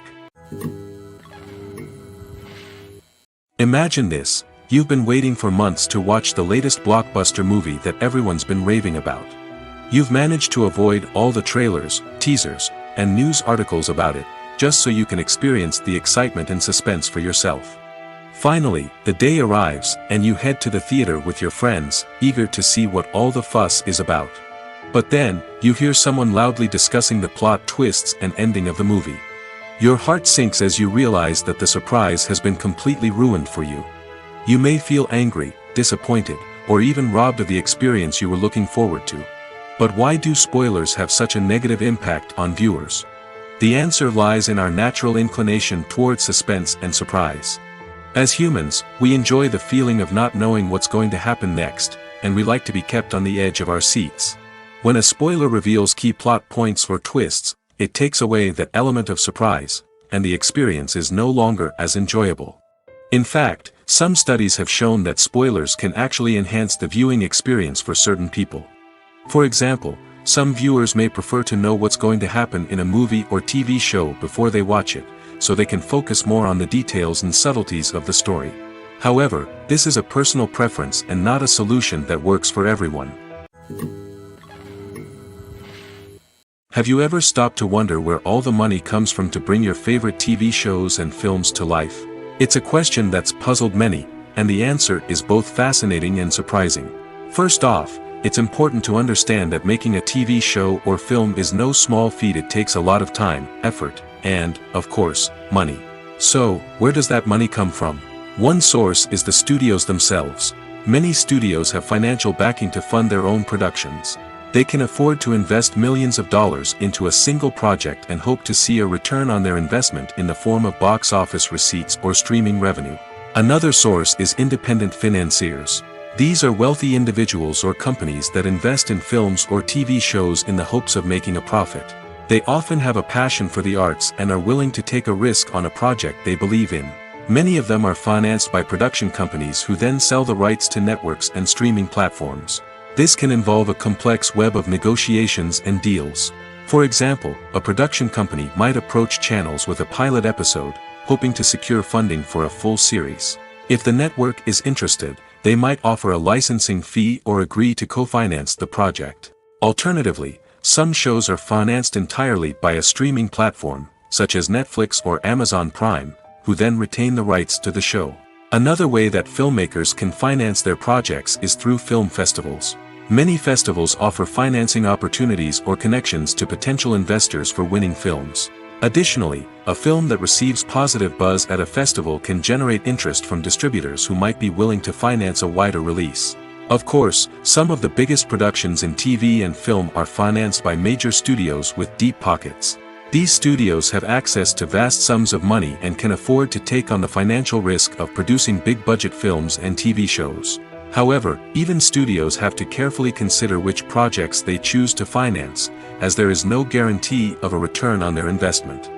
Imagine this: You've been waiting for months to watch the latest blockbuster movie that everyone's been raving about. You've managed to avoid all the trailers, teasers, and news articles about it, just so you can experience the excitement and suspense for yourself. Finally, the day arrives, and you head to the theater with your friends, eager to see what all the fuss is about. But then, you hear someone loudly discussing the plot twists and ending of the movie. Your heart sinks as you realize that the surprise has been completely ruined for you. You may feel angry, disappointed, or even robbed of the experience you were looking forward to. But why do spoilers have such a negative impact on viewers? The answer lies in our natural inclination towards suspense and surprise. As humans, we enjoy the feeling of not knowing what's going to happen next, and we like to be kept on the edge of our seats. When a spoiler reveals key plot points or twists, it takes away that element of surprise, and the experience is no longer as enjoyable. In fact, some studies have shown that spoilers can actually enhance the viewing experience for certain people. For example, some viewers may prefer to know what's going to happen in a movie or TV show before they watch it, so they can focus more on the details and subtleties of the story. However, this is a personal preference and not a solution that works for everyone. Have you ever stopped to wonder where all the money comes from to bring your favorite TV shows and films to life? It's a question that's puzzled many, and the answer is both fascinating and surprising. First off, it's important to understand that making a TV show or film is no small feat. It takes a lot of time, effort, and, of course, money. So, where does that money come from? One source is the studios themselves. Many studios have financial backing to fund their own productions. They can afford to invest millions of dollars into a single project and hope to see a return on their investment in the form of box office receipts or streaming revenue. Another source is independent financiers. These are wealthy individuals or companies that invest in films or TV shows in the hopes of making a profit. They often have a passion for the arts and are willing to take a risk on a project they believe in. Many of them are financed by production companies who then sell the rights to networks and streaming platforms. This can involve a complex web of negotiations and deals. For example, a production company might approach channels with a pilot episode, hoping to secure funding for a full series. If the network is interested, they might offer a licensing fee or agree to co-finance the project. Alternatively, some shows are financed entirely by a streaming platform, such as Netflix or Amazon Prime, who then retain the rights to the show. Another way that filmmakers can finance their projects is through film festivals. Many festivals offer financing opportunities or connections to potential investors for winning films. Additionally, a film that receives positive buzz at a festival can generate interest from distributors who might be willing to finance a wider release. Of course, some of the biggest productions in TV and film are financed by major studios with deep pockets. These studios have access to vast sums of money and can afford to take on the financial risk of producing big-budget films and TV shows. However, even studios have to carefully consider which projects they choose to finance, as there is no guarantee of a return on their investment.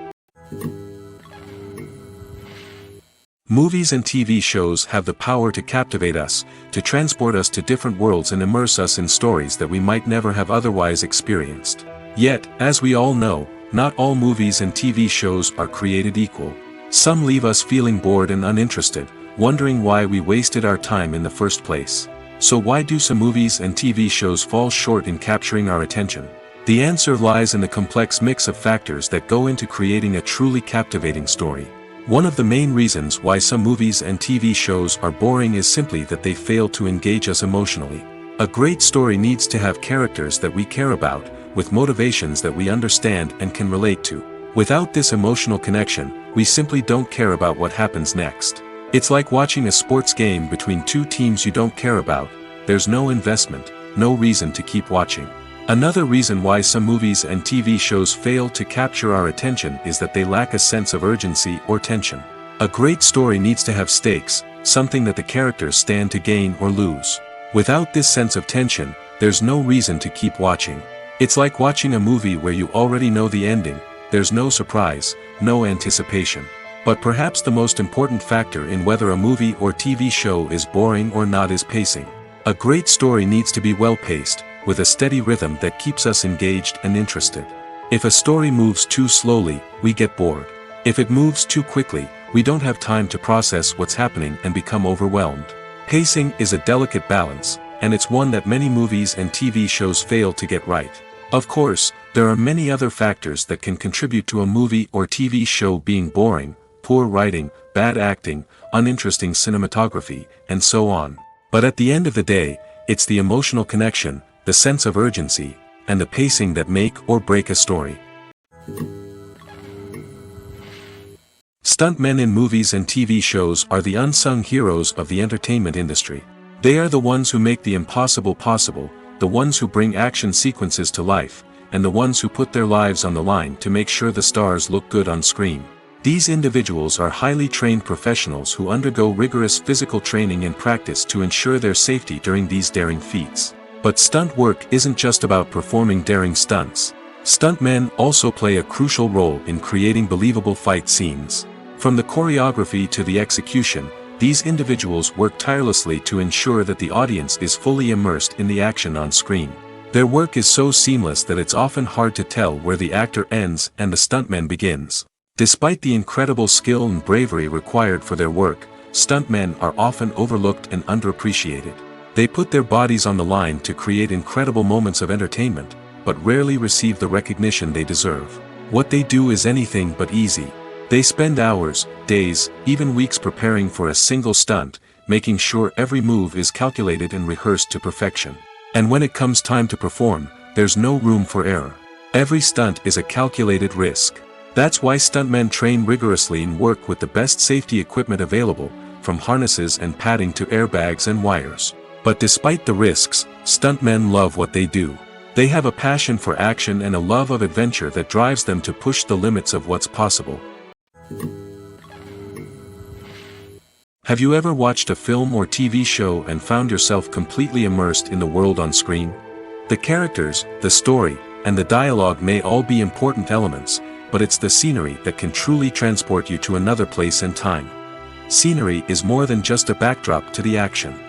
Movies and TV shows have the power to captivate us, to transport us to different worlds and immerse us in stories that we might never have otherwise experienced. Yet, as we all know, not all movies and TV shows are created equal. Some leave us feeling bored and uninterested, wondering why we wasted our time in the first place. So why do some movies and TV shows fall short in capturing our attention? The answer lies in the complex mix of factors that go into creating a truly captivating story. One of the main reasons why some movies and TV shows are boring is simply that they fail to engage us emotionally. A great story needs to have characters that we care about, with motivations that we understand and can relate to. Without this emotional connection, we simply don't care about what happens next. It's like watching a sports game between two teams you don't care about. There's no investment, no reason to keep watching. Another reason why some movies and TV shows fail to capture our attention is that they lack a sense of urgency or tension. A great story needs to have stakes, something that the characters stand to gain or lose. Without this sense of tension, there's no reason to keep watching. It's like watching a movie where you already know the ending. There's no surprise, no anticipation. But perhaps the most important factor in whether a movie or TV show is boring or not is pacing. A great story needs to be well-paced, with a steady rhythm that keeps us engaged and interested. If a story moves too slowly, we get bored. If it moves too quickly, we don't have time to process what's happening and become overwhelmed. Pacing is a delicate balance, and it's one that many movies and TV shows fail to get right. Of course, there are many other factors that can contribute to a movie or TV show being boring: poor writing, bad acting, uninteresting cinematography, and so on. But at the end of the day, it's the emotional connection, the sense of urgency, and the pacing that make or break a story. Stuntmen in movies and TV shows are the unsung heroes of the entertainment industry. They are the ones who make the impossible possible, the ones who bring action sequences to life, and the ones who put their lives on the line to make sure the stars look good on screen. These individuals are highly trained professionals who undergo rigorous physical training and practice to ensure their safety during these daring feats. But stunt work isn't just about performing daring stunts. Stuntmen also play a crucial role in creating believable fight scenes. From the choreography to the execution, these individuals work tirelessly to ensure that the audience is fully immersed in the action on screen. Their work is so seamless that it's often hard to tell where the actor ends and the stuntman begins. Despite the incredible skill and bravery required for their work, stuntmen are often overlooked and underappreciated. They put their bodies on the line to create incredible moments of entertainment, but rarely receive the recognition they deserve. What they do is anything but easy. They spend hours, days, even weeks preparing for a single stunt, making sure every move is calculated and rehearsed to perfection. And when it comes time to perform, there's no room for error. Every stunt is a calculated risk. That's why stuntmen train rigorously and work with the best safety equipment available, from harnesses and padding to airbags and wires. But despite the risks, stuntmen love what they do. They have a passion for action and a love of adventure that drives them to push the limits of what's possible. Have you ever watched a film or TV show and found yourself completely immersed in the world on screen? The characters, the story, and the dialogue may all be important elements, but it's the scenery that can truly transport you to another place and time. Scenery is more than just a backdrop to the action.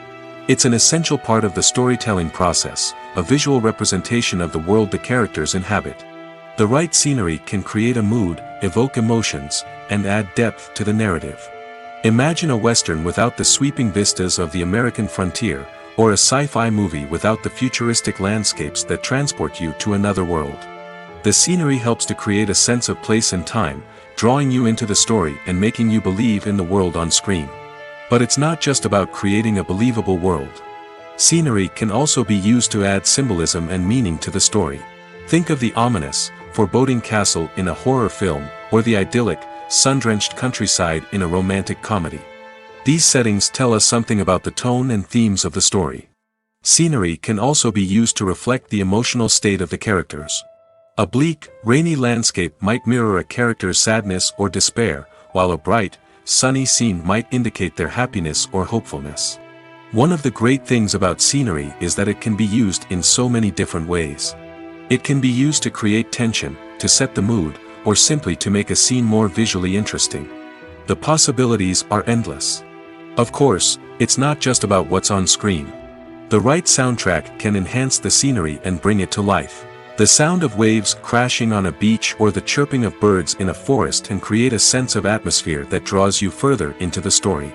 It's an essential part of the storytelling process, a visual representation of the world the characters inhabit. The right scenery can create a mood, evoke emotions, and add depth to the narrative. Imagine a Western without the sweeping vistas of the American frontier, or a sci-fi movie without the futuristic landscapes that transport you to another world. The scenery helps to create a sense of place and time, drawing you into the story and making you believe in the world on screen. But it's not just about creating a believable world. Scenery can also be used to add symbolism and meaning to the story. Think of the ominous, foreboding castle in a horror film, or the idyllic, sun-drenched countryside in a romantic comedy. These settings tell us something about the tone and themes of the story. Scenery can also be used to reflect the emotional state of the characters. A bleak, rainy landscape might mirror a character's sadness or despair, while a bright, sunny scene might indicate their happiness or hopefulness. One of the great things about scenery is that it can be used in so many different ways. It can be used to create tension, to set the mood, or simply to make a scene more visually interesting. The possibilities are endless. Of course, it's not just about what's on screen. The right soundtrack can enhance the scenery and bring it to life. The sound of waves crashing on a beach or the chirping of birds in a forest can create a sense of atmosphere that draws you further into the story.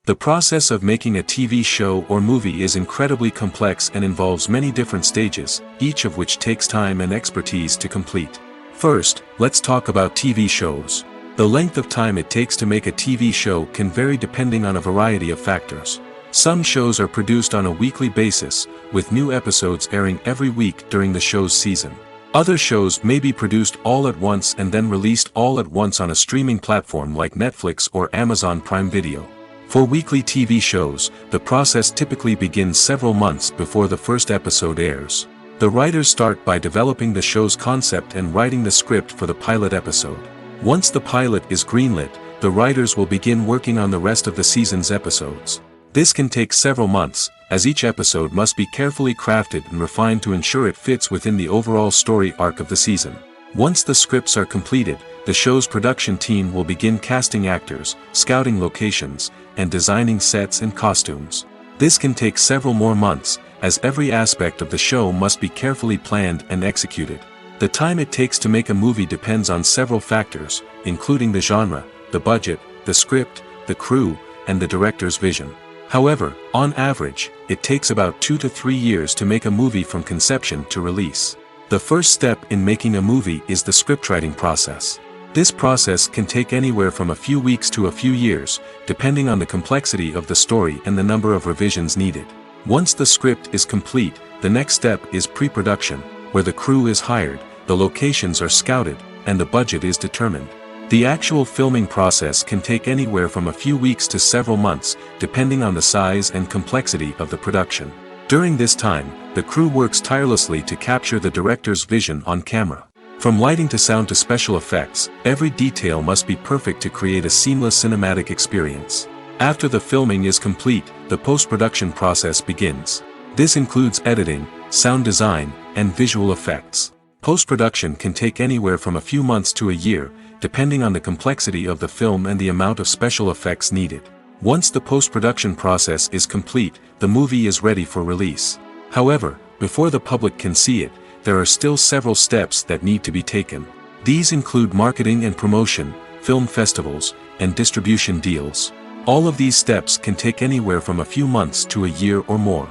The process of making a TV show or movie is incredibly complex and involves many different stages, each of which takes time and expertise to complete. First, let's talk about TV shows. The length of time it takes to make a TV show can vary depending on a variety of factors. Some shows are produced on a weekly basis, with new episodes airing every week during the show's season. Other shows may be produced all at once and then released all at once on a streaming platform like Netflix or Amazon Prime Video. For weekly TV shows, the process typically begins several months before the first episode airs. The writers start by developing the show's concept and writing the script for the pilot episode. Once the pilot is greenlit, the writers will begin working on the rest of the season's episodes. This can take several months, as each episode must be carefully crafted and refined to ensure it fits within the overall story arc of the season. Once the scripts are completed, the show's production team will begin casting actors, scouting locations, and designing sets and costumes. This can take several more months, as every aspect of the show must be carefully planned and executed. The time it takes to make a movie depends on several factors, including the genre, the budget, the script, the crew, and the director's vision. However, on average, it takes about 2 to 3 years to make a movie from conception to release. The first step in making a movie is the scriptwriting process. This process can take anywhere from a few weeks to a few years, depending on the complexity of the story and the number of revisions needed. Once the script is complete, the next step is pre-production, where the crew is hired, the locations are scouted, and the budget is determined. The actual filming process can take anywhere from a few weeks to several months, depending on the size and complexity of the production. During this time, the crew works tirelessly to capture the director's vision on camera. From lighting to sound to special effects, every detail must be perfect to create a seamless cinematic experience. After the filming is complete, the post-production process begins. This includes editing, sound design, and visual effects. Post-production can take anywhere from a few months to a year, depending on the complexity of the film and the amount of special effects needed. Once the post-production process is complete, the movie is ready for release. However, before the public can see it, there are still several steps that need to be taken. These include marketing and promotion, film festivals, and distribution deals. All of these steps can take anywhere from a few months to a year or more.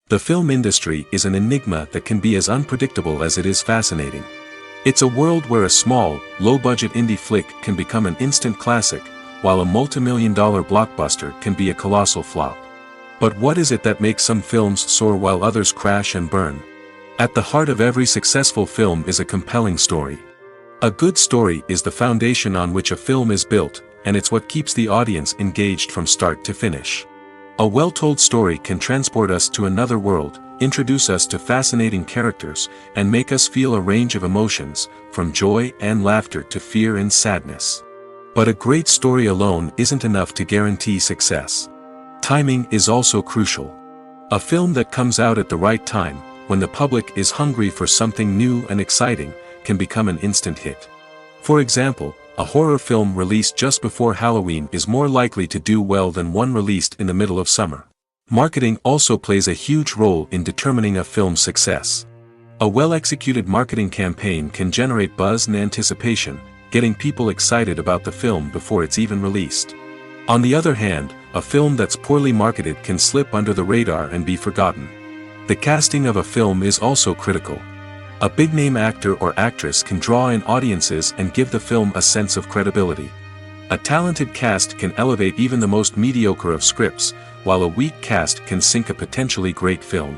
The film industry is an enigma that can be as unpredictable as it is fascinating. It's a world where a small, low-budget indie flick can become an instant classic, while a multi-million-dollar blockbuster can be a colossal flop. But what is it that makes some films soar while others crash and burn? At the heart of every successful film is a compelling story. A good story is the foundation on which a film is built, and it's what keeps the audience engaged from start to finish. A well-told story can transport us to another world, introduce us to fascinating characters, and make us feel a range of emotions, from joy and laughter to fear and sadness. But a great story alone isn't enough to guarantee success. Timing is also crucial. A film that comes out at the right time, when the public is hungry for something new and exciting, can become an instant hit. For example, a horror film released just before Halloween is more likely to do well than one released in the middle of summer. Marketing also plays a huge role in determining a film's success. A well-executed marketing campaign can generate buzz and anticipation, getting people excited about the film before it's even released. On the other hand, a film that's poorly marketed can slip under the radar and be forgotten. The casting of a film is also critical. A big-name actor or actress can draw in audiences and give the film a sense of credibility. A talented cast can elevate even the most mediocre of scripts, while a weak cast can sink a potentially great film.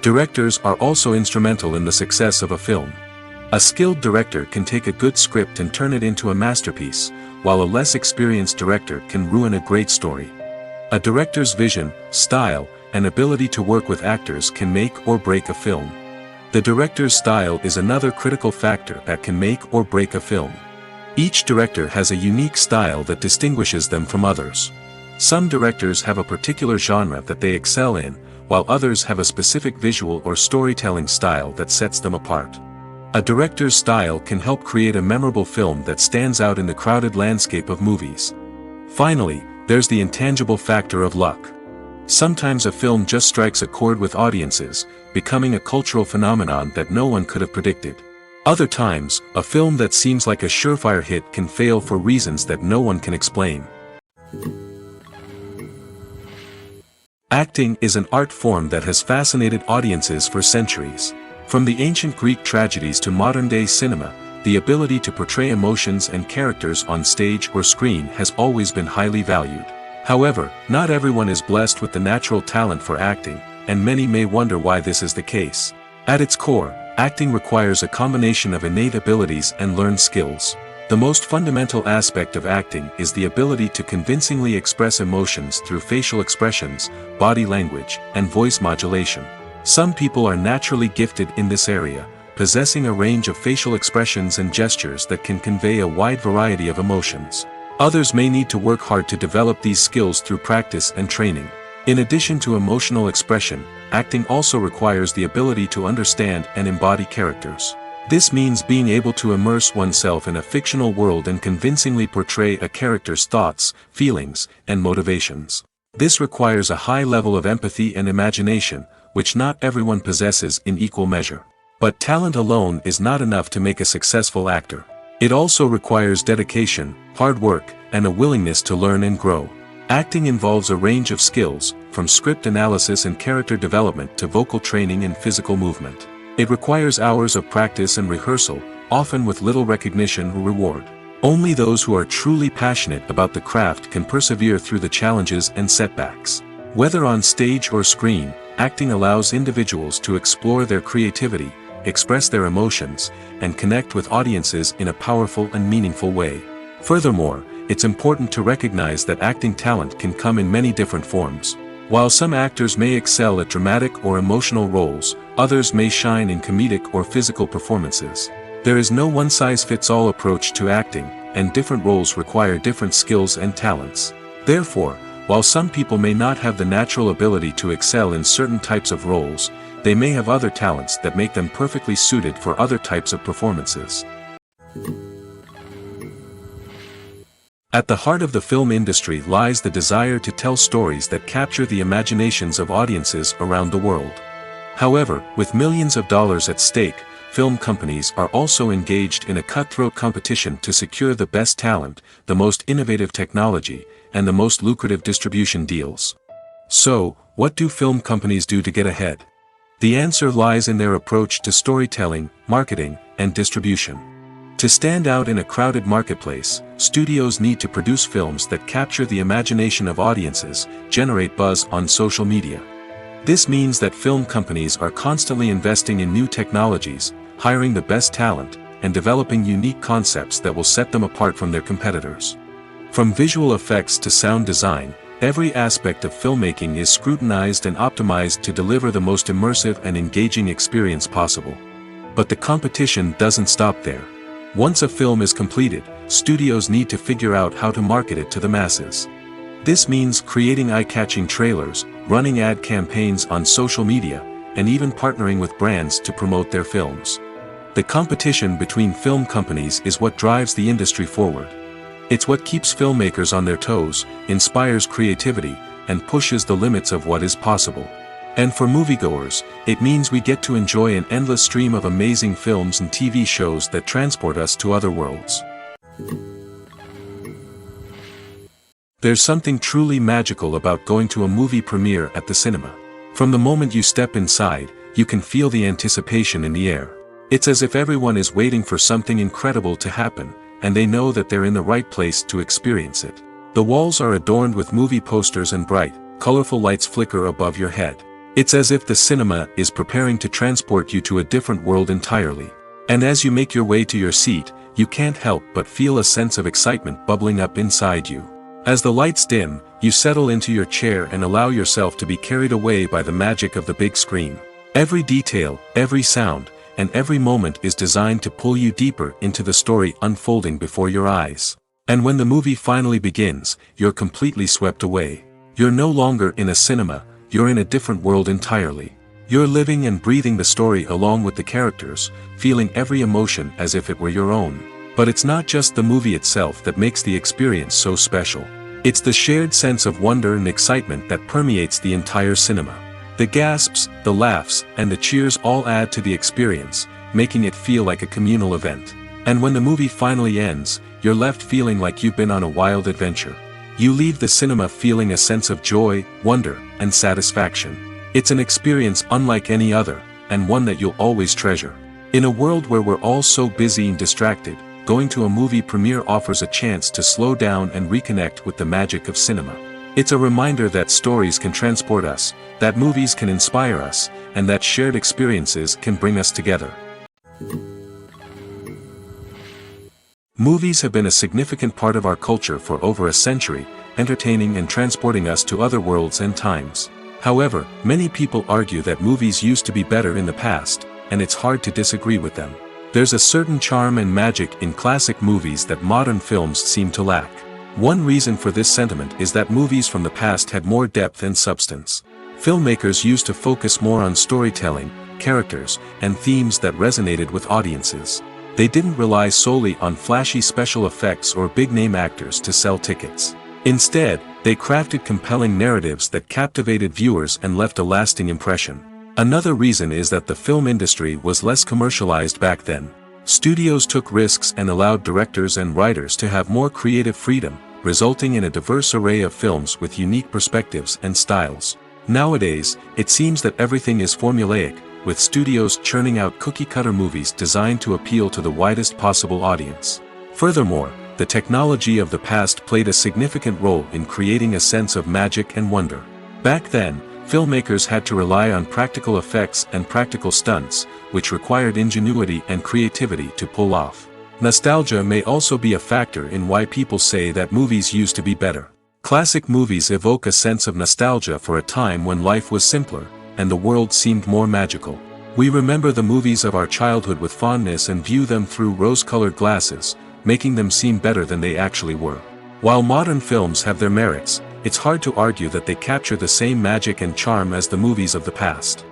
Directors are also instrumental in the success of a film. A skilled director can take a good script and turn it into a masterpiece, while a less experienced director can ruin a great story. A director's vision, style, and ability to work with actors can make or break a film. The director's style is another critical factor that can make or break a film. Each director has a unique style that distinguishes them from others. Some directors have a particular genre that they excel in, while others have a specific visual or storytelling style that sets them apart. A director's style can help create a memorable film that stands out in the crowded landscape of movies. Finally, there's the intangible factor of luck. Sometimes a film just strikes a chord with audiences, becoming a cultural phenomenon that no one could have predicted. Other times, a film that seems like a surefire hit can fail for reasons that no one can explain. Acting is an art form that has fascinated audiences for centuries. From the ancient Greek tragedies to modern-day cinema, the ability to portray emotions and characters on stage or screen has always been highly valued. However, not everyone is blessed with the natural talent for acting, and many may wonder why this is the case. At its core, acting requires a combination of innate abilities and learned skills. The most fundamental aspect of acting is the ability to convincingly express emotions through facial expressions, body language, and voice modulation. Some people are naturally gifted in this area, possessing a range of facial expressions and gestures that can convey a wide variety of emotions. Others may need to work hard to develop these skills through practice and training. In addition to emotional expression, acting also requires the ability to understand and embody characters. This means being able to immerse oneself in a fictional world and convincingly portray a character's thoughts, feelings, and motivations. This requires a high level of empathy and imagination, which not everyone possesses in equal measure. But talent alone is not enough to make a successful actor. It also requires dedication, hard work, and a willingness to learn and grow. Acting involves a range of skills, from script analysis and character development to vocal training and physical movement. It requires hours of practice and rehearsal, often with little recognition or reward. Only those who are truly passionate about the craft can persevere through the challenges and setbacks. Whether on stage or screen, acting allows individuals to explore their creativity, express their emotions, and connect with audiences in a powerful and meaningful way. Furthermore, it's important to recognize that acting talent can come in many different forms. While some actors may excel at dramatic or emotional roles, others may shine in comedic or physical performances. There is no one-size-fits-all approach to acting, and different roles require different skills and talents. Therefore, while some people may not have the natural ability to excel in certain types of roles, they may have other talents that make them perfectly suited for other types of performances. At the heart of the film industry lies the desire to tell stories that capture the imaginations of audiences around the world. However, with millions of dollars at stake, film companies are also engaged in a cutthroat competition to secure the best talent, the most innovative technology, and the most lucrative distribution deals. So, what do film companies do to get ahead? The answer lies in their approach to storytelling, marketing, and distribution. To stand out in a crowded marketplace, studios need to produce films that capture the imagination of audiences, generate buzz on social media. This means that film companies are constantly investing in new technologies, hiring the best talent, and developing unique concepts that will set them apart from their competitors. From visual effects to sound design, every aspect of filmmaking is scrutinized and optimized to deliver the most immersive and engaging experience possible. But the competition doesn't stop there. Once a film is completed, studios need to figure out how to market it to the masses. This means creating eye-catching trailers, running ad campaigns on social media, and even partnering with brands to promote their films. The competition between film companies is what drives the industry forward. It's what keeps filmmakers on their toes, inspires creativity, and pushes the limits of what is possible. And for moviegoers, it means we get to enjoy an endless stream of amazing films and TV shows that transport us to other worlds. There's something truly magical about going to a movie premiere at the cinema. From the moment you step inside, you can feel the anticipation in the air. It's as if everyone is waiting for something incredible to happen, and they know that they're in the right place to experience it. The walls are adorned with movie posters and bright, colorful lights flicker above your head. It's as if the cinema is preparing to transport you to a different world entirely. And as you make your way to your seat, you can't help but feel a sense of excitement bubbling up inside you. As the lights dim, you settle into your chair and allow yourself to be carried away by the magic of the big screen. Every detail, every sound, and every moment is designed to pull you deeper into the story unfolding before your eyes. And when the movie finally begins, you're completely swept away. You're no longer in a cinema, you're in a different world entirely. You're living and breathing the story along with the characters, feeling every emotion as if it were your own. But it's not just the movie itself that makes the experience so special. It's the shared sense of wonder and excitement that permeates the entire cinema. The gasps, the laughs, and the cheers all add to the experience, making it feel like a communal event. And when the movie finally ends, you're left feeling like you've been on a wild adventure. You leave the cinema feeling a sense of joy, wonder, and satisfaction. It's an experience unlike any other, and one that you'll always treasure. In a world where we're all so busy and distracted, going to a movie premiere offers a chance to slow down and reconnect with the magic of cinema. It's a reminder that stories can transport us, that movies can inspire us, and that shared experiences can bring us together. Movies have been a significant part of our culture for over a century, entertaining and transporting us to other worlds and times. However, many people argue that movies used to be better in the past, and it's hard to disagree with them. There's a certain charm and magic in classic movies that modern films seem to lack. One reason for this sentiment is that movies from the past had more depth and substance. Filmmakers used to focus more on storytelling, characters, and themes that resonated with audiences. They didn't rely solely on flashy special effects or big-name actors to sell tickets. Instead, they crafted compelling narratives that captivated viewers and left a lasting impression. Another reason is that the film industry was less commercialized back then. Studios took risks and allowed directors and writers to have more creative freedom, resulting in a diverse array of films with unique perspectives and styles. Nowadays, it seems that everything is formulaic, with studios churning out cookie-cutter movies designed to appeal to the widest possible audience. Furthermore, the technology of the past played a significant role in creating a sense of magic and wonder. Back then, filmmakers had to rely on practical effects and practical stunts, which required ingenuity and creativity to pull off. Nostalgia may also be a factor in why people say that movies used to be better. Classic movies evoke a sense of nostalgia for a time when life was simpler, and the world seemed more magical. We remember the movies of our childhood with fondness and view them through rose-colored glasses, making them seem better than they actually were. While modern films have their merits, it's hard to argue that they capture the same magic and charm as the movies of the past.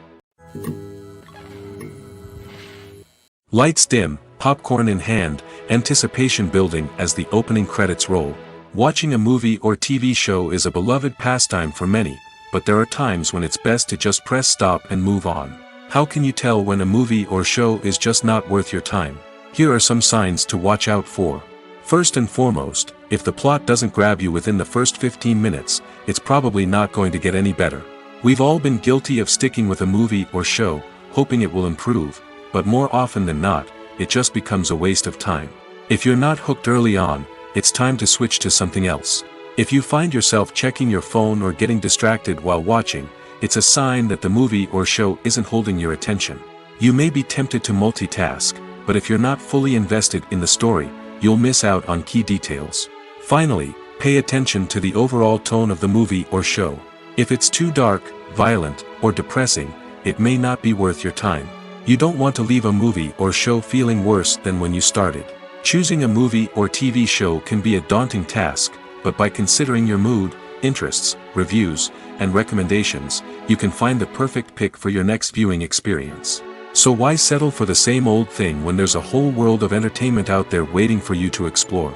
Lights dim, popcorn in hand, anticipation building as the opening credits roll. Watching a movie or TV show is a beloved pastime for many, but there are times when it's best to just press stop and move on. How can you tell when a movie or show is just not worth your time? Here are some signs to watch out for. First and foremost, if the plot doesn't grab you within the first 15 minutes, it's probably not going to get any better. We've all been guilty of sticking with a movie or show, hoping it will improve, but more often than not, it just becomes a waste of time. If you're not hooked early on, it's time to switch to something else. If you find yourself checking your phone or getting distracted while watching, it's a sign that the movie or show isn't holding your attention. You may be tempted to multitask, but if you're not fully invested in the story, you'll miss out on key details. Finally, pay attention to the overall tone of the movie or show. If it's too dark, violent, or depressing, it may not be worth your time. You don't want to leave a movie or show feeling worse than when you started. Choosing a movie or TV show can be a daunting task, but by considering your mood, interests, reviews, and recommendations, you can find the perfect pick for your next viewing experience. So why settle for the same old thing when there's a whole world of entertainment out there waiting for you to explore?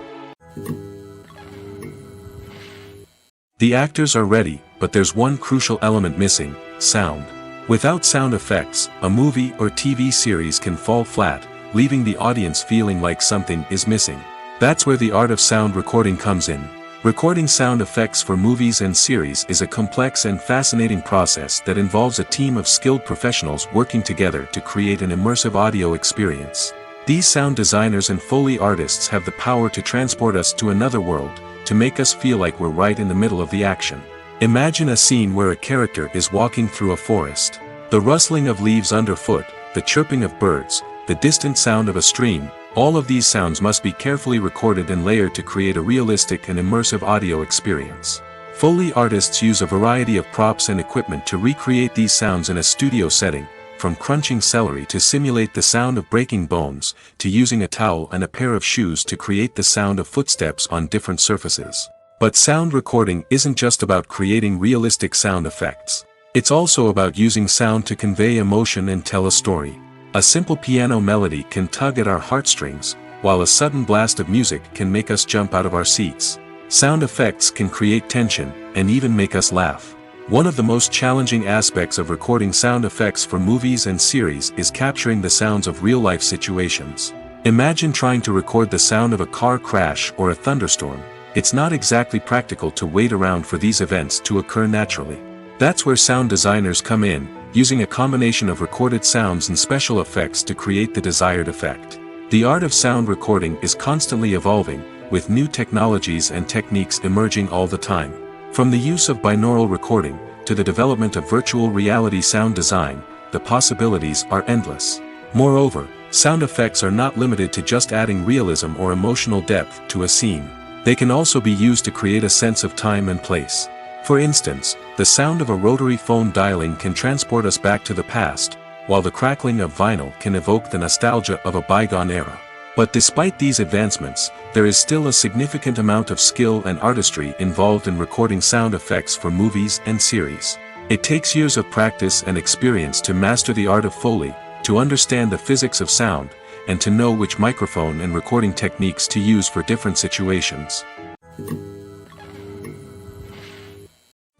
The actors are ready, but there's one crucial element missing: sound. Without sound effects, a movie or TV series can fall flat, leaving the audience feeling like something is missing. That's where the art of sound recording comes in. Recording sound effects for movies and series is a complex and fascinating process that involves a team of skilled professionals working together to create an immersive audio experience. These sound designers and Foley artists have the power to transport us to another world, to make us feel like we're right in the middle of the action. Imagine a scene where a character is walking through a forest. The rustling of leaves underfoot, the chirping of birds, the distant sound of a stream, all of these sounds must be carefully recorded and layered to create a realistic and immersive audio experience. Foley artists use a variety of props and equipment to recreate these sounds in a studio setting, from crunching celery to simulate the sound of breaking bones, to using a towel and a pair of shoes to create the sound of footsteps on different surfaces. But sound recording isn't just about creating realistic sound effects. It's also about using sound to convey emotion and tell a story. A simple piano melody can tug at our heartstrings, while a sudden blast of music can make us jump out of our seats. Sound effects can create tension, and even make us laugh. One of the most challenging aspects of recording sound effects for movies and series is capturing the sounds of real-life situations. Imagine trying to record the sound of a car crash or a thunderstorm. It's not exactly practical to wait around for these events to occur naturally. That's where sound designers come in, using a combination of recorded sounds and special effects to create the desired effect. The art of sound recording is constantly evolving, with new technologies and techniques emerging all the time. From the use of binaural recording, to the development of virtual reality sound design, the possibilities are endless. Moreover, sound effects are not limited to just adding realism or emotional depth to a scene. They can also be used to create a sense of time and place. For instance, the sound of a rotary phone dialing can transport us back to the past, while the crackling of vinyl can evoke the nostalgia of a bygone era. But despite these advancements, there is still a significant amount of skill and artistry involved in recording sound effects for movies and series. It takes years of practice and experience to master the art of Foley, to understand the physics of sound, and to know which microphone and recording techniques to use for different situations.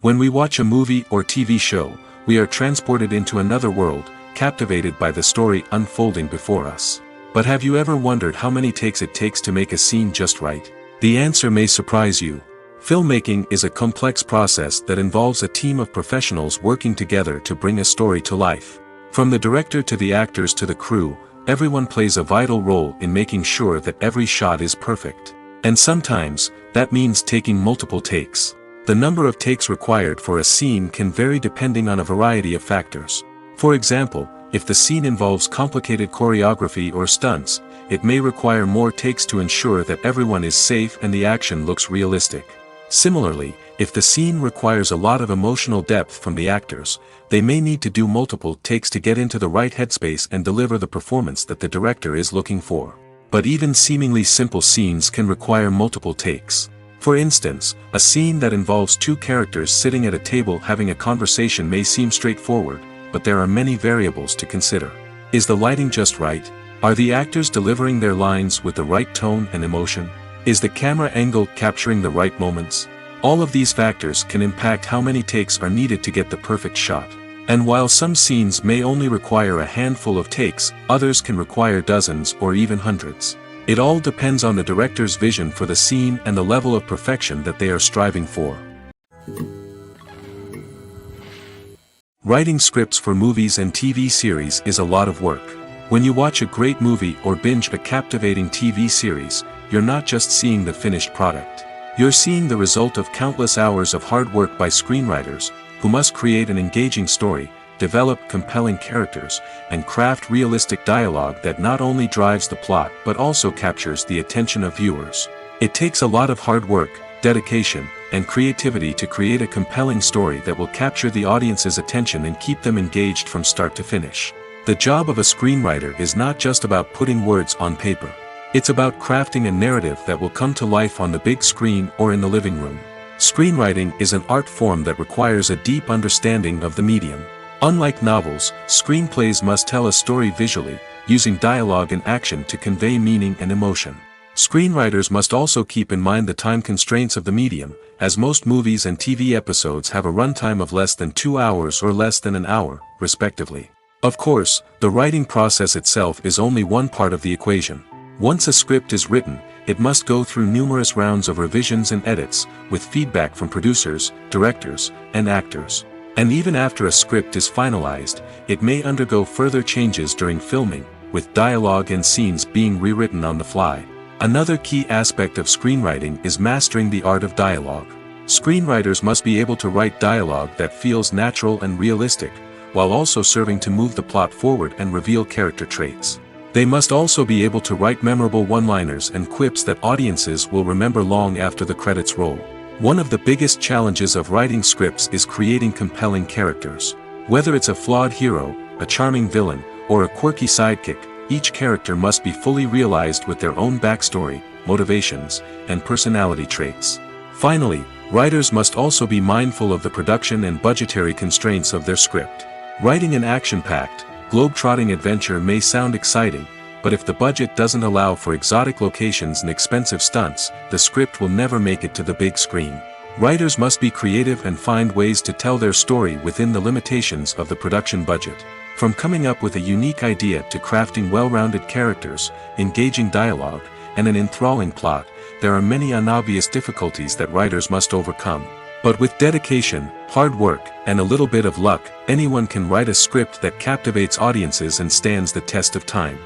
When we watch a movie or TV show, we are transported into another world, captivated by the story unfolding before us. But have you ever wondered how many takes it takes to make a scene just right? The answer may surprise you. Filmmaking is a complex process that involves a team of professionals working together to bring a story to life. From the director to the actors to the crew, everyone plays a vital role in making sure that every shot is perfect. And sometimes, that means taking multiple takes. The number of takes required for a scene can vary depending on a variety of factors. For example, if the scene involves complicated choreography or stunts, it may require more takes to ensure that everyone is safe and the action looks realistic. Similarly, if the scene requires a lot of emotional depth from the actors, they may need to do multiple takes to get into the right headspace and deliver the performance that the director is looking for. But even seemingly simple scenes can require multiple takes. For instance, a scene that involves two characters sitting at a table having a conversation may seem straightforward, but there are many variables to consider. Is the lighting just right? Are the actors delivering their lines with the right tone and emotion? Is the camera angle capturing the right moments? All of these factors can impact how many takes are needed to get the perfect shot. And while some scenes may only require a handful of takes, others can require dozens or even hundreds. It all depends on the director's vision for the scene and the level of perfection that they are striving for. Writing scripts for movies and TV series is a lot of work. When you watch a great movie or binge a captivating TV series, you're not just seeing the finished product. You're seeing the result of countless hours of hard work by screenwriters, who must create an engaging story, develop compelling characters, and craft realistic dialogue that not only drives the plot but also captures the attention of viewers. It takes a lot of hard work, dedication, and creativity to create a compelling story that will capture the audience's attention and keep them engaged from start to finish. The job of a screenwriter is not just about putting words on paper. It's about crafting a narrative that will come to life on the big screen or in the living room. Screenwriting is an art form that requires a deep understanding of the medium. Unlike novels, screenplays must tell a story visually, using dialogue and action to convey meaning and emotion. Screenwriters must also keep in mind the time constraints of the medium, as most movies and TV episodes have a runtime of less than 2 hours or less than an hour, respectively. Of course, the writing process itself is only one part of the equation. Once a script is written, it must go through numerous rounds of revisions and edits, with feedback from producers, directors, and actors. And even after a script is finalized, it may undergo further changes during filming, with dialogue and scenes being rewritten on the fly. Another key aspect of screenwriting is mastering the art of dialogue. Screenwriters must be able to write dialogue that feels natural and realistic, while also serving to move the plot forward and reveal character traits. They must also be able to write memorable one-liners and quips that audiences will remember long after the credits roll. One of the biggest challenges of writing scripts is creating compelling characters. Whether it's a flawed hero, a charming villain, or a quirky sidekick, each character must be fully realized with their own backstory, motivations, and personality traits. Finally, writers must also be mindful of the production and budgetary constraints of their script. Writing an action-packed, globe-trotting adventure may sound exciting, but if the budget doesn't allow for exotic locations and expensive stunts, the script will never make it to the big screen. Writers must be creative and find ways to tell their story within the limitations of the production budget. From coming up with a unique idea to crafting well-rounded characters, engaging dialogue, and an enthralling plot, there are many unobvious difficulties that writers must overcome. But with dedication, hard work, and a little bit of luck, anyone can write a script that captivates audiences and stands the test of time.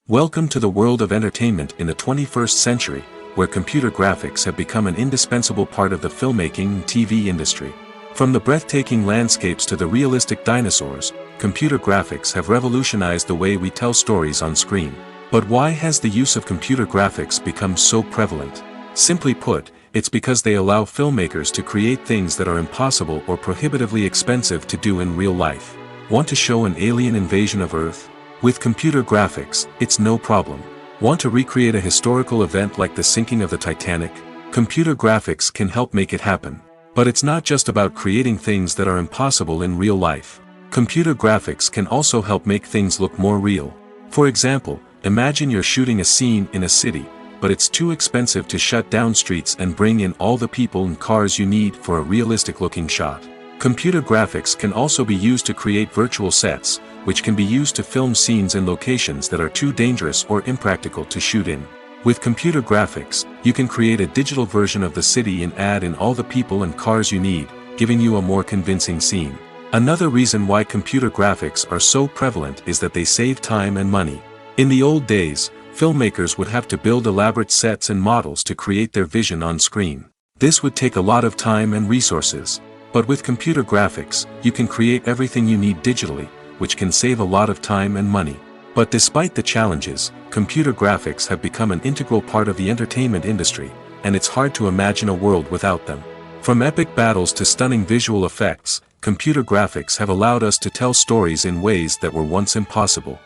Welcome to the world of entertainment in the 21st century, where computer graphics have become an indispensable part of the filmmaking and TV industry. From the breathtaking landscapes to the realistic dinosaurs, computer graphics have revolutionized the way we tell stories on screen. But why has the use of computer graphics become so prevalent? Simply put, it's because they allow filmmakers to create things that are impossible or prohibitively expensive to do in real life. Want to show an alien invasion of Earth? With computer graphics, it's no problem. Want to recreate a historical event like the sinking of the Titanic? Computer graphics can help make it happen. But it's not just about creating things that are impossible in real life. Computer graphics can also help make things look more real. For example, imagine you're shooting a scene in a city, but it's too expensive to shut down streets and bring in all the people and cars you need for a realistic-looking shot. Computer graphics can also be used to create virtual sets, which can be used to film scenes in locations that are too dangerous or impractical to shoot in. With computer graphics, you can create a digital version of the city and add in all the people and cars you need, giving you a more convincing scene. Another reason why computer graphics are so prevalent is that they save time and money. In the old days, filmmakers would have to build elaborate sets and models to create their vision on screen. This would take a lot of time and resources. But with computer graphics, you can create everything you need digitally, which can save a lot of time and money. But despite the challenges, computer graphics have become an integral part of the entertainment industry, and it's hard to imagine a world without them. From epic battles to stunning visual effects, computer graphics have allowed us to tell stories in ways that were once impossible.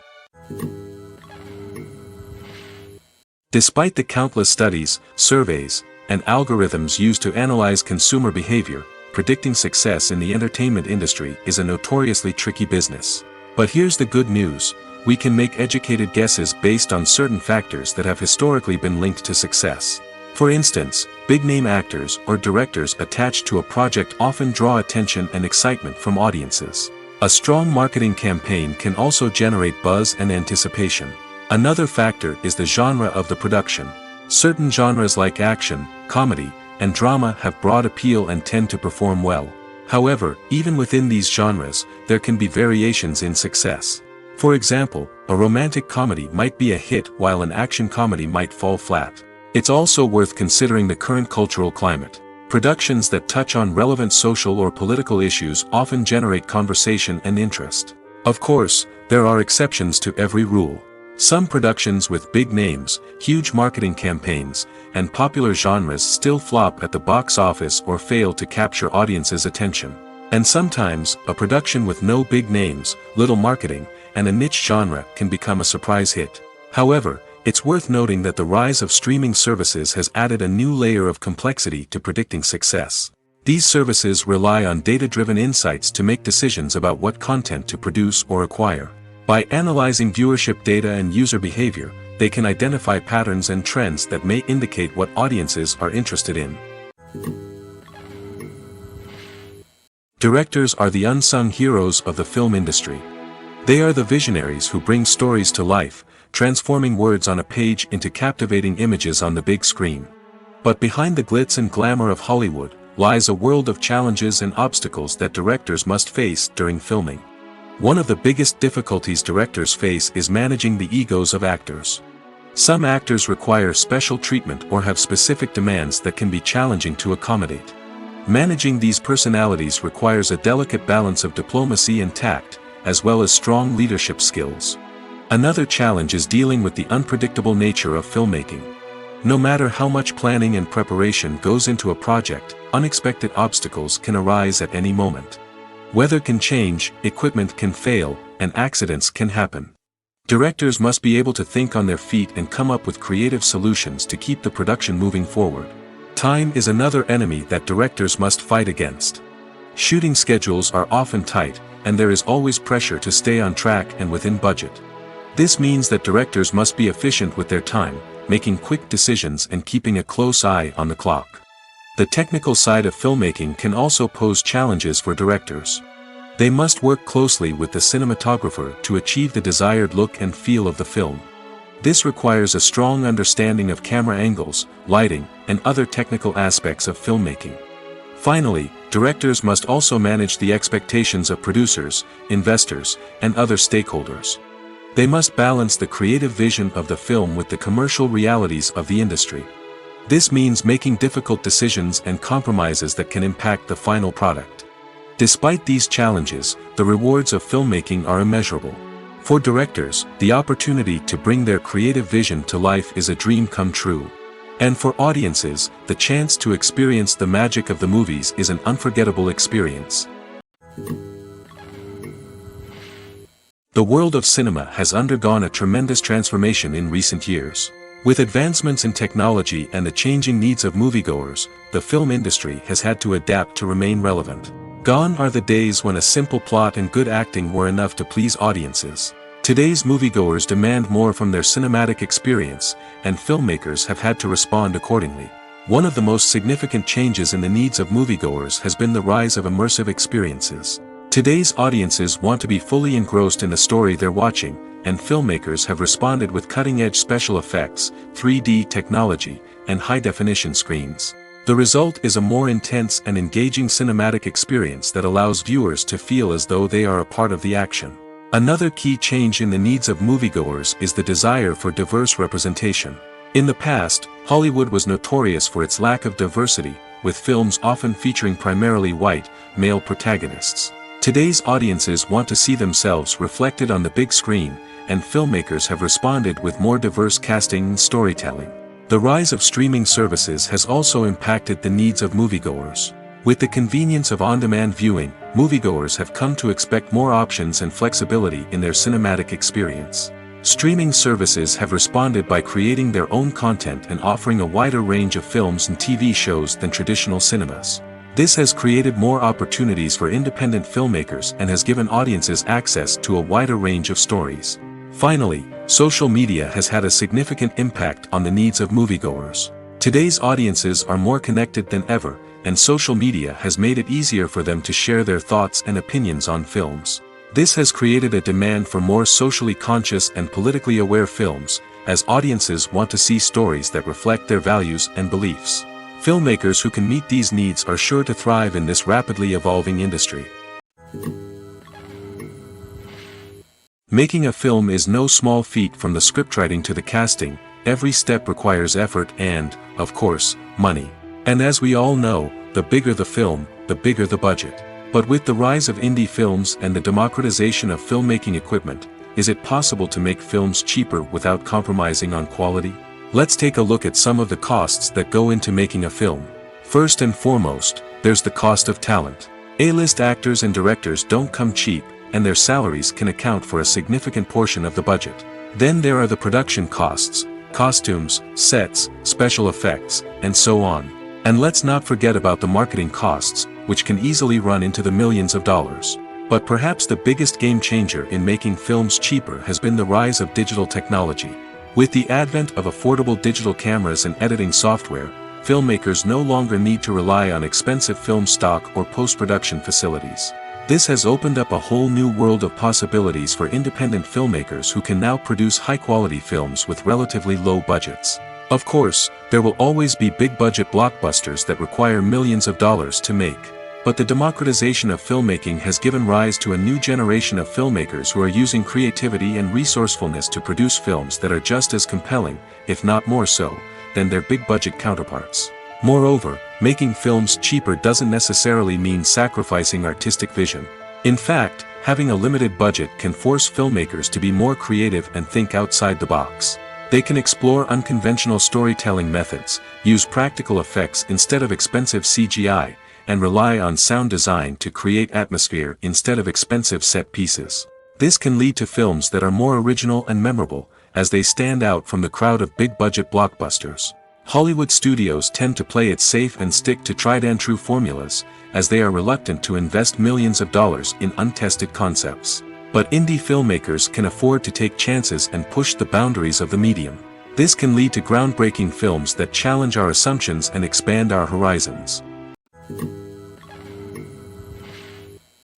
Despite the countless studies, surveys, and algorithms used to analyze consumer behavior, predicting success in the entertainment industry is a notoriously tricky business. But here's the good news: we can make educated guesses based on certain factors that have historically been linked to success. For instance, big-name actors or directors attached to a project often draw attention and excitement from audiences. A strong marketing campaign can also generate buzz and anticipation. Another factor is the genre of the production. Certain genres like action, comedy, and drama have broad appeal and tend to perform well. However, even within these genres, there can be variations in success. For example, a romantic comedy might be a hit while an action comedy might fall flat. It's also worth considering the current cultural climate. Productions that touch on relevant social or political issues often generate conversation and interest. Of course, there are exceptions to every rule. Some productions with big names, huge marketing campaigns, and popular genres still flop at the box office or fail to capture audiences' attention. And sometimes, a production with no big names, little marketing, and a niche genre can become a surprise hit. However, it's worth noting that the rise of streaming services has added a new layer of complexity to predicting success. These services rely on data-driven insights to make decisions about what content to produce or acquire. By analyzing viewership data and user behavior, they can identify patterns and trends that may indicate what audiences are interested in. Directors are the unsung heroes of the film industry. They are the visionaries who bring stories to life, transforming words on a page into captivating images on the big screen. But behind the glitz and glamour of Hollywood lies a world of challenges and obstacles that directors must face during filming. One of the biggest difficulties directors face is managing the egos of actors. Some actors require special treatment or have specific demands that can be challenging to accommodate. Managing these personalities requires a delicate balance of diplomacy and tact, as well as strong leadership skills. Another challenge is dealing with the unpredictable nature of filmmaking. No matter how much planning and preparation goes into a project, unexpected obstacles can arise at any moment. Weather can change, equipment can fail, and accidents can happen. Directors must be able to think on their feet and come up with creative solutions to keep the production moving forward. Time is another enemy that directors must fight against. Shooting schedules are often tight, and there is always pressure to stay on track and within budget. This means that directors must be efficient with their time, making quick decisions and keeping a close eye on the clock. The technical side of filmmaking can also pose challenges for directors. They must work closely with the cinematographer to achieve the desired look and feel of the film. This requires a strong understanding of camera angles, lighting, and other technical aspects of filmmaking. Finally, directors must also manage the expectations of producers, investors, and other stakeholders. They must balance the creative vision of the film with the commercial realities of the industry. This means making difficult decisions and compromises that can impact the final product. Despite these challenges, the rewards of filmmaking are immeasurable. For directors, the opportunity to bring their creative vision to life is a dream come true. And for audiences, the chance to experience the magic of the movies is an unforgettable experience. The world of cinema has undergone a tremendous transformation in recent years. With advancements in technology and the changing needs of moviegoers, the film industry has had to adapt to remain relevant. Gone are the days when a simple plot and good acting were enough to please audiences. Today's moviegoers demand more from their cinematic experience, and filmmakers have had to respond accordingly. One of the most significant changes in the needs of moviegoers has been the rise of immersive experiences. Today's audiences want to be fully engrossed in the story they're watching, and filmmakers have responded with cutting-edge special effects, 3D technology, and high-definition screens. The result is a more intense and engaging cinematic experience that allows viewers to feel as though they are a part of the action. Another key change in the needs of moviegoers is the desire for diverse representation. In the past, Hollywood was notorious for its lack of diversity, with films often featuring primarily white, male protagonists. Today's audiences want to see themselves reflected on the big screen, and filmmakers have responded with more diverse casting and storytelling. The rise of streaming services has also impacted the needs of moviegoers. With the convenience of on-demand viewing, moviegoers have come to expect more options and flexibility in their cinematic experience. Streaming services have responded by creating their own content and offering a wider range of films and TV shows than traditional cinemas. This has created more opportunities for independent filmmakers and has given audiences access to a wider range of stories. Finally, social media has had a significant impact on the needs of moviegoers. Today's audiences are more connected than ever, and social media has made it easier for them to share their thoughts and opinions on films. This has created a demand for more socially conscious and politically aware films, as audiences want to see stories that reflect their values and beliefs. Filmmakers who can meet these needs are sure to thrive in this rapidly evolving industry. Making a film is no small feat. From the scriptwriting to the casting, every step requires effort and, of course, money. And as we all know, the bigger the film, the bigger the budget. But with the rise of indie films and the democratization of filmmaking equipment, is it possible to make films cheaper without compromising on quality? Let's take a look at some of the costs that go into making a film. First and foremost, there's the cost of talent. A-list actors and directors don't come cheap, and their salaries can account for a significant portion of the budget. Then there are the production costs, costumes, sets, special effects, and so on. And let's not forget about the marketing costs, which can easily run into the millions of dollars. But perhaps the biggest game changer in making films cheaper has been the rise of digital technology. With the advent of affordable digital cameras and editing software, filmmakers no longer need to rely on expensive film stock or post-production facilities. This has opened up a whole new world of possibilities for independent filmmakers who can now produce high-quality films with relatively low budgets. Of course, there will always be big-budget blockbusters that require millions of dollars to make. But the democratization of filmmaking has given rise to a new generation of filmmakers who are using creativity and resourcefulness to produce films that are just as compelling, if not more so, than their big-budget counterparts. Moreover, making films cheaper doesn't necessarily mean sacrificing artistic vision. In fact, having a limited budget can force filmmakers to be more creative and think outside the box. They can explore unconventional storytelling methods, use practical effects instead of expensive CGI, and rely on sound design to create atmosphere instead of expensive set pieces. This can lead to films that are more original and memorable, as they stand out from the crowd of big-budget blockbusters. Hollywood studios tend to play it safe and stick to tried-and-true formulas, as they are reluctant to invest millions of dollars in untested concepts. But indie filmmakers can afford to take chances and push the boundaries of the medium. This can lead to groundbreaking films that challenge our assumptions and expand our horizons.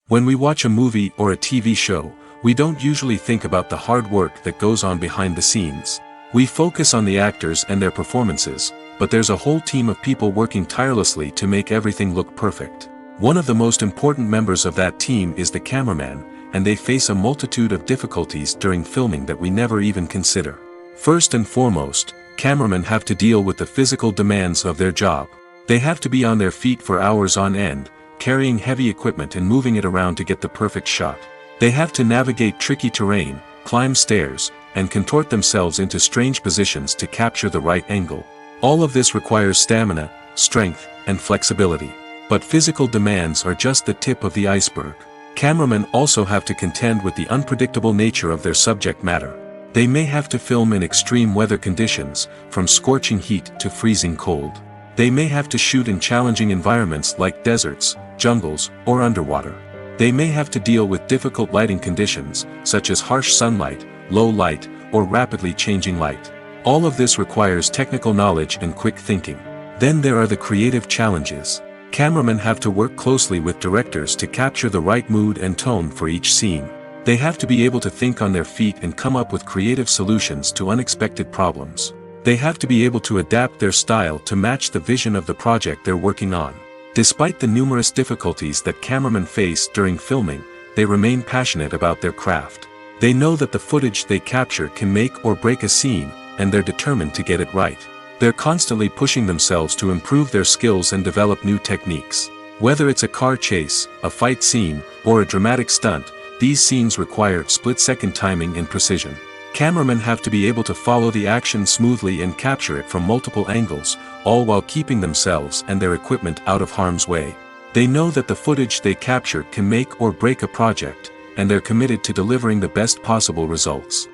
When we watch a movie or a TV show, we don't usually think about the hard work that goes on behind the scenes. We focus on the actors and their performances, but there's a whole team of people working tirelessly to make everything look perfect. One of the most important members of that team is the cameraman, and they face a multitude of difficulties during filming that we never even consider. First and foremost, cameramen have to deal with the physical demands of their job. They have to be on their feet for hours on end, carrying heavy equipment and moving it around to get the perfect shot. They have to navigate tricky terrain, climb stairs, and contort themselves into strange positions to capture the right angle. All of this requires stamina, strength, and flexibility. But physical demands are just the tip of the iceberg. Cameramen also have to contend with the unpredictable nature of their subject matter. They may have to film in extreme weather conditions, from scorching heat to freezing cold. They may have to shoot in challenging environments like deserts, jungles, or underwater. They may have to deal with difficult lighting conditions, such as harsh sunlight, low light, or rapidly changing light. All of this requires technical knowledge and quick thinking. Then there are the creative challenges. Cameramen have to work closely with directors to capture the right mood and tone for each scene. They have to be able to think on their feet and come up with creative solutions to unexpected problems. They have to be able to adapt their style to match the vision of the project they're working on. Despite the numerous difficulties that cameramen face during filming, they remain passionate about their craft. They know that the footage they capture can make or break a scene, and they're determined to get it right. They're constantly pushing themselves to improve their skills and develop new techniques. Whether it's a car chase, a fight scene, or a dramatic stunt, these scenes require split-second timing and precision. Cameramen have to be able to follow the action smoothly and capture it from multiple angles, all while keeping themselves and their equipment out of harm's way. They know that the footage they capture can make or break a project, and they're committed to delivering the best possible results.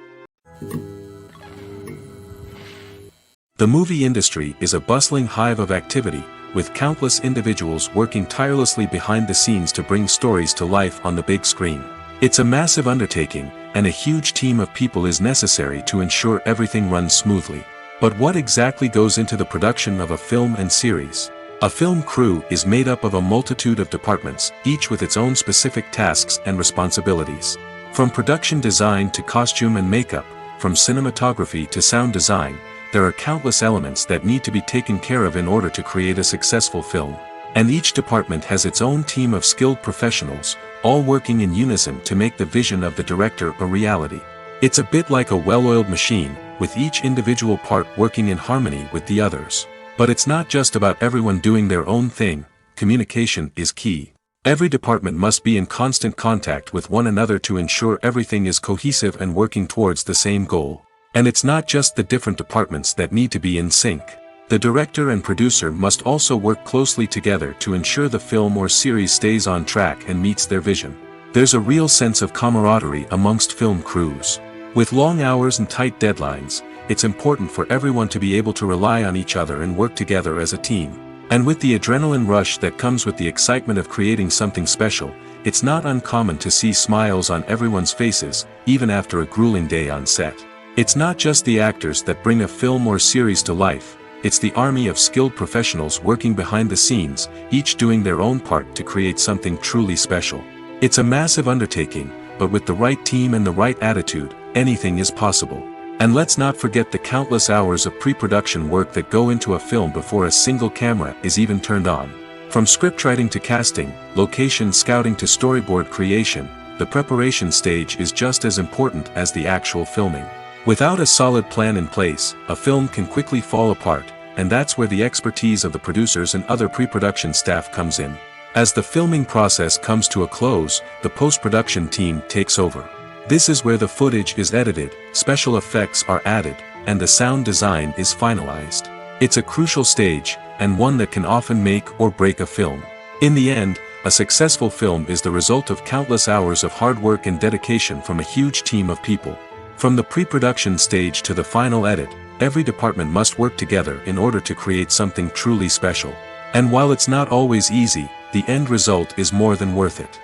The movie industry is a bustling hive of activity, with countless individuals working tirelessly behind the scenes to bring stories to life on the big screen. It's a massive undertaking, and a huge team of people is necessary to ensure everything runs smoothly. But what exactly goes into the production of a film and series? A film crew is made up of a multitude of departments, each with its own specific tasks and responsibilities. From production design to costume and makeup, from cinematography to sound design, there are countless elements that need to be taken care of in order to create a successful film. And each department has its own team of skilled professionals, all working in unison to make the vision of the director a reality. It's a bit like a well-oiled machine, with each individual part working in harmony with the others. But it's not just about everyone doing their own thing. Communication is key. Every department must be in constant contact with one another to ensure everything is cohesive and working towards the same goal. And it's not just the different departments that need to be in sync. The director and producer must also work closely together to ensure the film or series stays on track and meets their vision. There's a real sense of camaraderie amongst film crews. With long hours and tight deadlines, it's important for everyone to be able to rely on each other and work together as a team. And with the adrenaline rush that comes with the excitement of creating something special, it's not uncommon to see smiles on everyone's faces, even after a grueling day on set. It's not just the actors that bring a film or series to life, it's the army of skilled professionals working behind the scenes, each doing their own part to create something truly special. It's a massive undertaking, but with the right team and the right attitude, anything is possible. And let's not forget the countless hours of pre-production work that go into a film before a single camera is even turned on. From scriptwriting to casting, location scouting to storyboard creation, the preparation stage is just as important as the actual filming. Without a solid plan in place, a film can quickly fall apart, and that's where the expertise of the producers and other pre-production staff comes in. As the filming process comes to a close, the post-production team takes over. This is where the footage is edited, special effects are added, and the sound design is finalized. It's a crucial stage, and one that can often make or break a film. In the end, a successful film is the result of countless hours of hard work and dedication from a huge team of people. From the pre-production stage to the final edit, every department must work together in order to create something truly special. And while it's not always easy, the end result is more than worth it.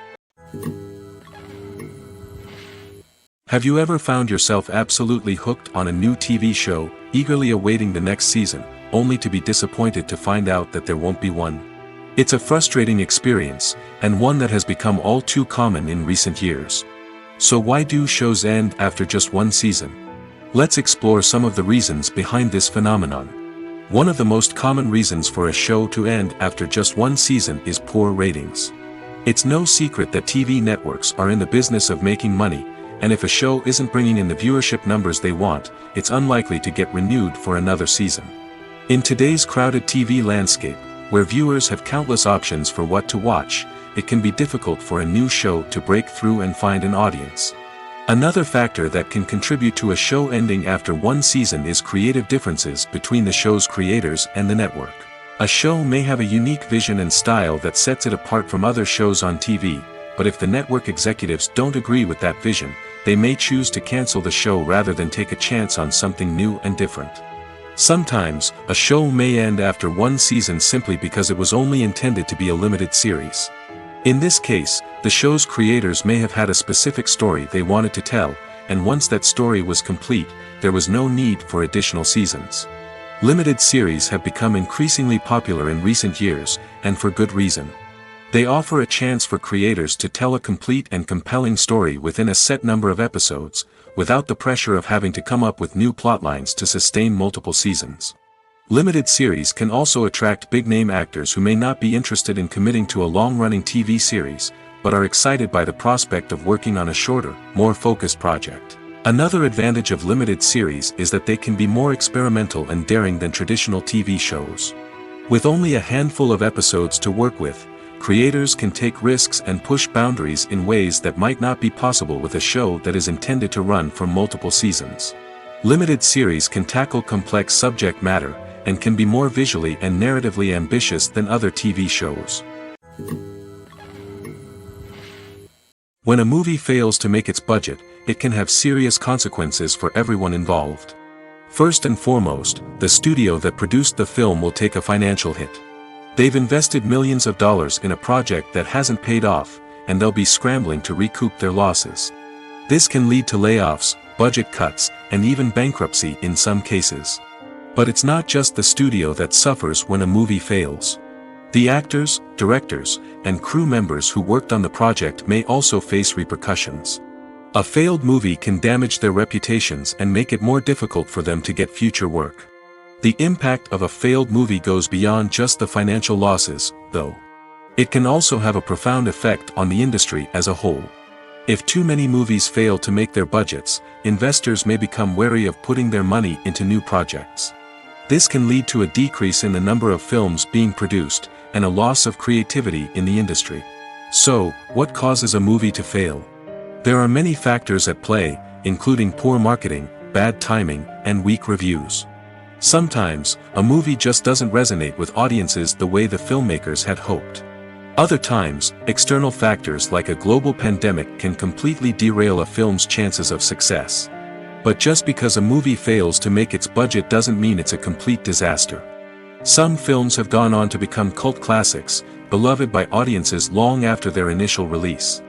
Have you ever found yourself absolutely hooked on a new TV show, eagerly awaiting the next season, only to be disappointed to find out that there won't be one? It's a frustrating experience, and one that has become all too common in recent years. So why do shows end after just one season? Let's explore some of the reasons behind this phenomenon. One of the most common reasons for a show to end after just one season is poor ratings. It's no secret that TV networks are in the business of making money, and if a show isn't bringing in the viewership numbers they want, it's unlikely to get renewed for another season. In today's crowded TV landscape, where viewers have countless options for what to watch, it can be difficult for a new show to break through and find an audience. Another factor that can contribute to a show ending after one season is creative differences between the show's creators and the network. A show may have a unique vision and style that sets it apart from other shows on TV, but if the network executives don't agree with that vision, they may choose to cancel the show rather than take a chance on something new and different. Sometimes, a show may end after one season simply because it was only intended to be a limited series. In this case, the show's creators may have had a specific story they wanted to tell, and once that story was complete, there was no need for additional seasons. Limited series have become increasingly popular in recent years, and for good reason. They offer a chance for creators to tell a complete and compelling story within a set number of episodes, without the pressure of having to come up with new plotlines to sustain multiple seasons. Limited series can also attract big-name actors who may not be interested in committing to a long-running TV series, but are excited by the prospect of working on a shorter, more focused project. Another advantage of limited series is that they can be more experimental and daring than traditional TV shows. With only a handful of episodes to work with, creators can take risks and push boundaries in ways that might not be possible with a show that is intended to run for multiple seasons. Limited series can tackle complex subject matter, and can be more visually and narratively ambitious than other TV shows. When a movie fails to make its budget, it can have serious consequences for everyone involved. First and foremost, the studio that produced the film will take a financial hit. They've invested millions of dollars in a project that hasn't paid off, and they'll be scrambling to recoup their losses. This can lead to layoffs, budget cuts, and even bankruptcy in some cases. But it's not just the studio that suffers when a movie fails. The actors, directors, and crew members who worked on the project may also face repercussions. A failed movie can damage their reputations and make it more difficult for them to get future work. The impact of a failed movie goes beyond just the financial losses, though. It can also have a profound effect on the industry as a whole. If too many movies fail to make their budgets, investors may become wary of putting their money into new projects. This can lead to a decrease in the number of films being produced, and a loss of creativity in the industry. So, what causes a movie to fail? There are many factors at play, including poor marketing, bad timing, and weak reviews. Sometimes, a movie just doesn't resonate with audiences the way the filmmakers had hoped. Other times, external factors like a global pandemic can completely derail a film's chances of success. But just because a movie fails to make its budget doesn't mean it's a complete disaster. Some films have gone on to become cult classics, beloved by audiences long after their initial release.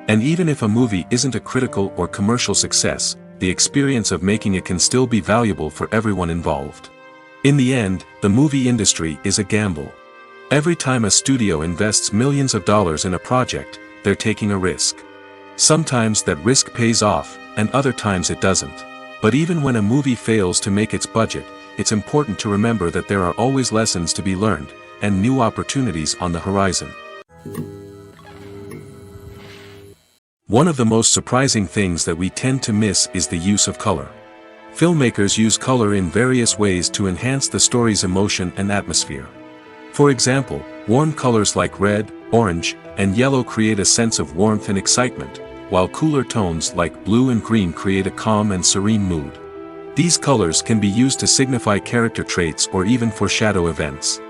And even if a movie isn't a critical or commercial success, the experience of making it can still be valuable for everyone involved. In the end, the movie industry is a gamble. Every time a studio invests millions of dollars in a project, they're taking a risk. Sometimes that risk pays off, and other times it doesn't. But even when a movie fails to make its budget, it's important to remember that there are always lessons to be learned, and new opportunities on the horizon. One of the most surprising things that we tend to miss is the use of color. Filmmakers use color in various ways to enhance the story's emotion and atmosphere. For example, warm colors like red, orange, and yellow create a sense of warmth and excitement, while cooler tones like blue and green create a calm and serene mood. These colors can be used to signify character traits or even foreshadow events.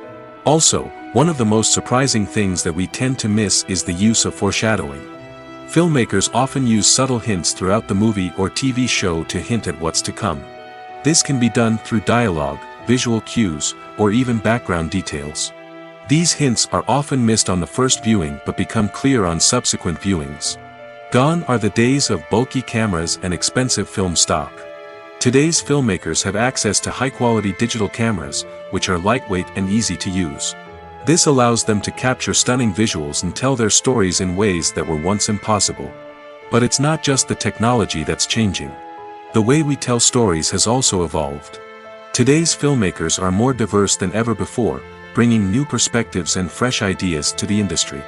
Also, one of the most surprising things that we tend to miss is the use of foreshadowing. Filmmakers often use subtle hints throughout the movie or TV show to hint at what's to come. This can be done through dialogue, visual cues, or even background details. These hints are often missed on the first viewing but become clear on subsequent viewings. Gone are the days of bulky cameras and expensive film stock. Today's filmmakers have access to high-quality digital cameras, which are lightweight and easy to use. This allows them to capture stunning visuals and tell their stories in ways that were once impossible. But it's not just the technology that's changing. The way we tell stories has also evolved. Today's filmmakers are more diverse than ever before, bringing new perspectives and fresh ideas to the industry.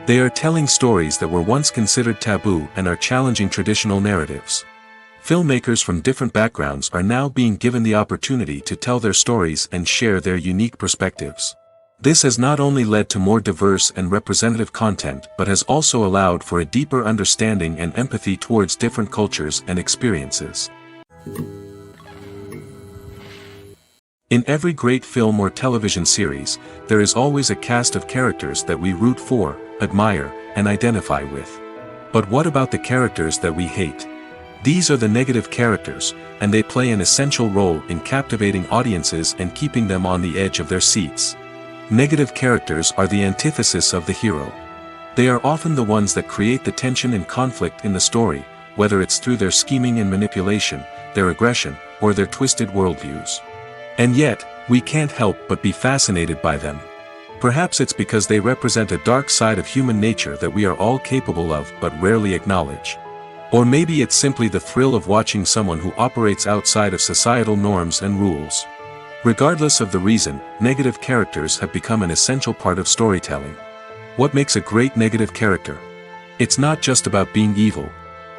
They are telling stories that were once considered taboo and are challenging traditional narratives. Filmmakers from different backgrounds are now being given the opportunity to tell their stories and share their unique perspectives. This has not only led to more diverse and representative content but has also allowed for a deeper understanding and empathy towards different cultures and experiences. In every great film or television series, there is always a cast of characters that we root for, admire, and identify with. But what about the characters that we hate? These are the negative characters, and they play an essential role in captivating audiences and keeping them on the edge of their seats. Negative characters are the antithesis of the hero. They are often the ones that create the tension and conflict in the story, whether it's through their scheming and manipulation, their aggression, or their twisted worldviews. And yet, we can't help but be fascinated by them. Perhaps it's because they represent a dark side of human nature that we are all capable of but rarely acknowledge. Or maybe it's simply the thrill of watching someone who operates outside of societal norms and rules. Regardless of the reason, negative characters have become an essential part of storytelling. What makes a great negative character? It's not just about being evil.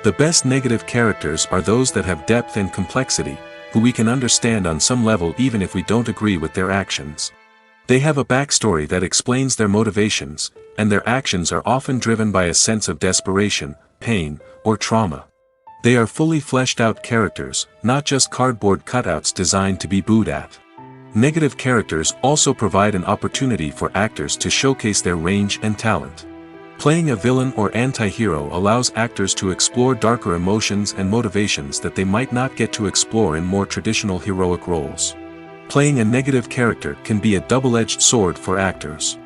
The best negative characters are those that have depth and complexity, who we can understand on some level even if we don't agree with their actions. They have a backstory that explains their motivations, and their actions are often driven by a sense of desperation, pain, or trauma. They are fully fleshed out characters, not just cardboard cutouts designed to be booed at. Negative characters also provide an opportunity for actors to showcase their range and talent. Playing a villain or anti-hero allows actors to explore darker emotions and motivations that they might not get to explore in more traditional heroic roles. Playing a negative character can be a double-edged sword for actors.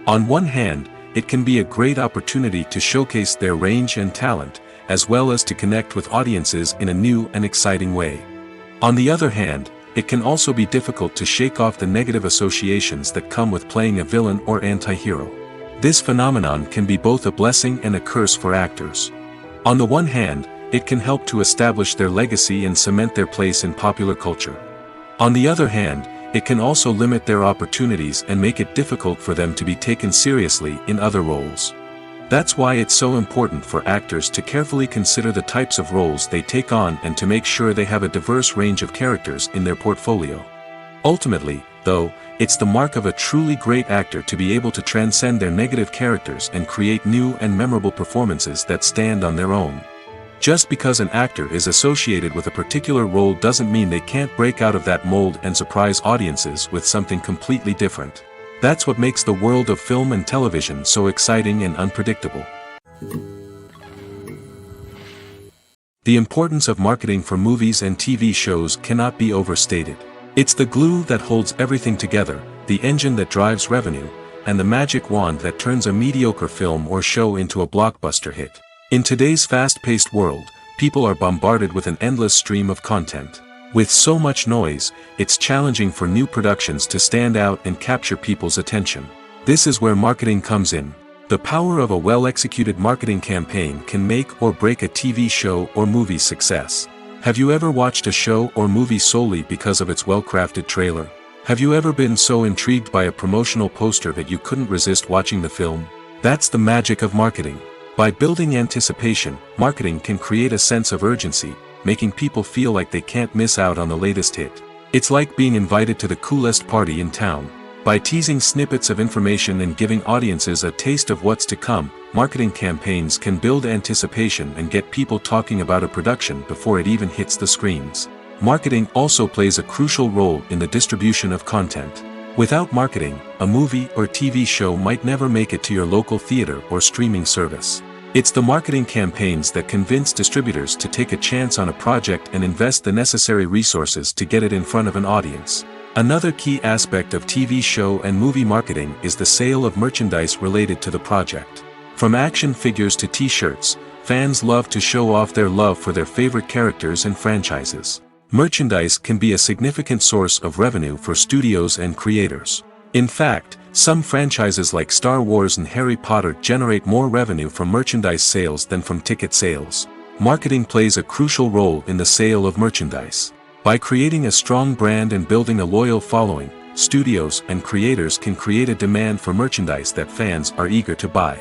On one hand, it can be a great opportunity to showcase their range and talent, as well as to connect with audiences in a new and exciting way. On the other hand, it can also be difficult to shake off the negative associations that come with playing a villain or anti-hero. This phenomenon can be both a blessing and a curse for actors. On the one hand, it can help to establish their legacy and cement their place in popular culture. On the other hand, it can also limit their opportunities and make it difficult for them to be taken seriously in other roles. That's why it's so important for actors to carefully consider the types of roles they take on and to make sure they have a diverse range of characters in their portfolio. Ultimately, though, it's the mark of a truly great actor to be able to transcend their negative characters and create new and memorable performances that stand on their own. Just because an actor is associated with a particular role doesn't mean they can't break out of that mold and surprise audiences with something completely different. That's what makes the world of film and television so exciting and unpredictable. The importance of marketing for movies and TV shows cannot be overstated. It's the glue that holds everything together, the engine that drives revenue, and the magic wand that turns a mediocre film or show into a blockbuster hit. In today's fast-paced world, people are bombarded with an endless stream of content. With so much noise, it's challenging for new productions to stand out and capture people's attention. This is where marketing comes in. The power of a well-executed marketing campaign can make or break a TV show or movie's success. Have you ever watched a show or movie solely because of its well-crafted trailer? Have you ever been so intrigued by a promotional poster that you couldn't resist watching the film? That's the magic of marketing. By building anticipation, marketing can create a sense of urgency, making people feel like they can't miss out on the latest hit. It's like being invited to the coolest party in town. By teasing snippets of information and giving audiences a taste of what's to come, marketing campaigns can build anticipation and get people talking about a production before it even hits the screens. Marketing also plays a crucial role in the distribution of content. Without marketing, a movie or TV show might never make it to your local theater or streaming service. It's the marketing campaigns that convince distributors to take a chance on a project and invest the necessary resources to get it in front of an audience. Another key aspect of TV show and movie marketing is the sale of merchandise related to the project. From action figures to t-shirts, fans love to show off their love for their favorite characters and franchises. Merchandise can be a significant source of revenue for studios and creators. In fact, some franchises like Star Wars and Harry Potter generate more revenue from merchandise sales than from ticket sales. Marketing plays a crucial role in the sale of merchandise. By creating a strong brand and building a loyal following, studios and creators can create a demand for merchandise that fans are eager to buy.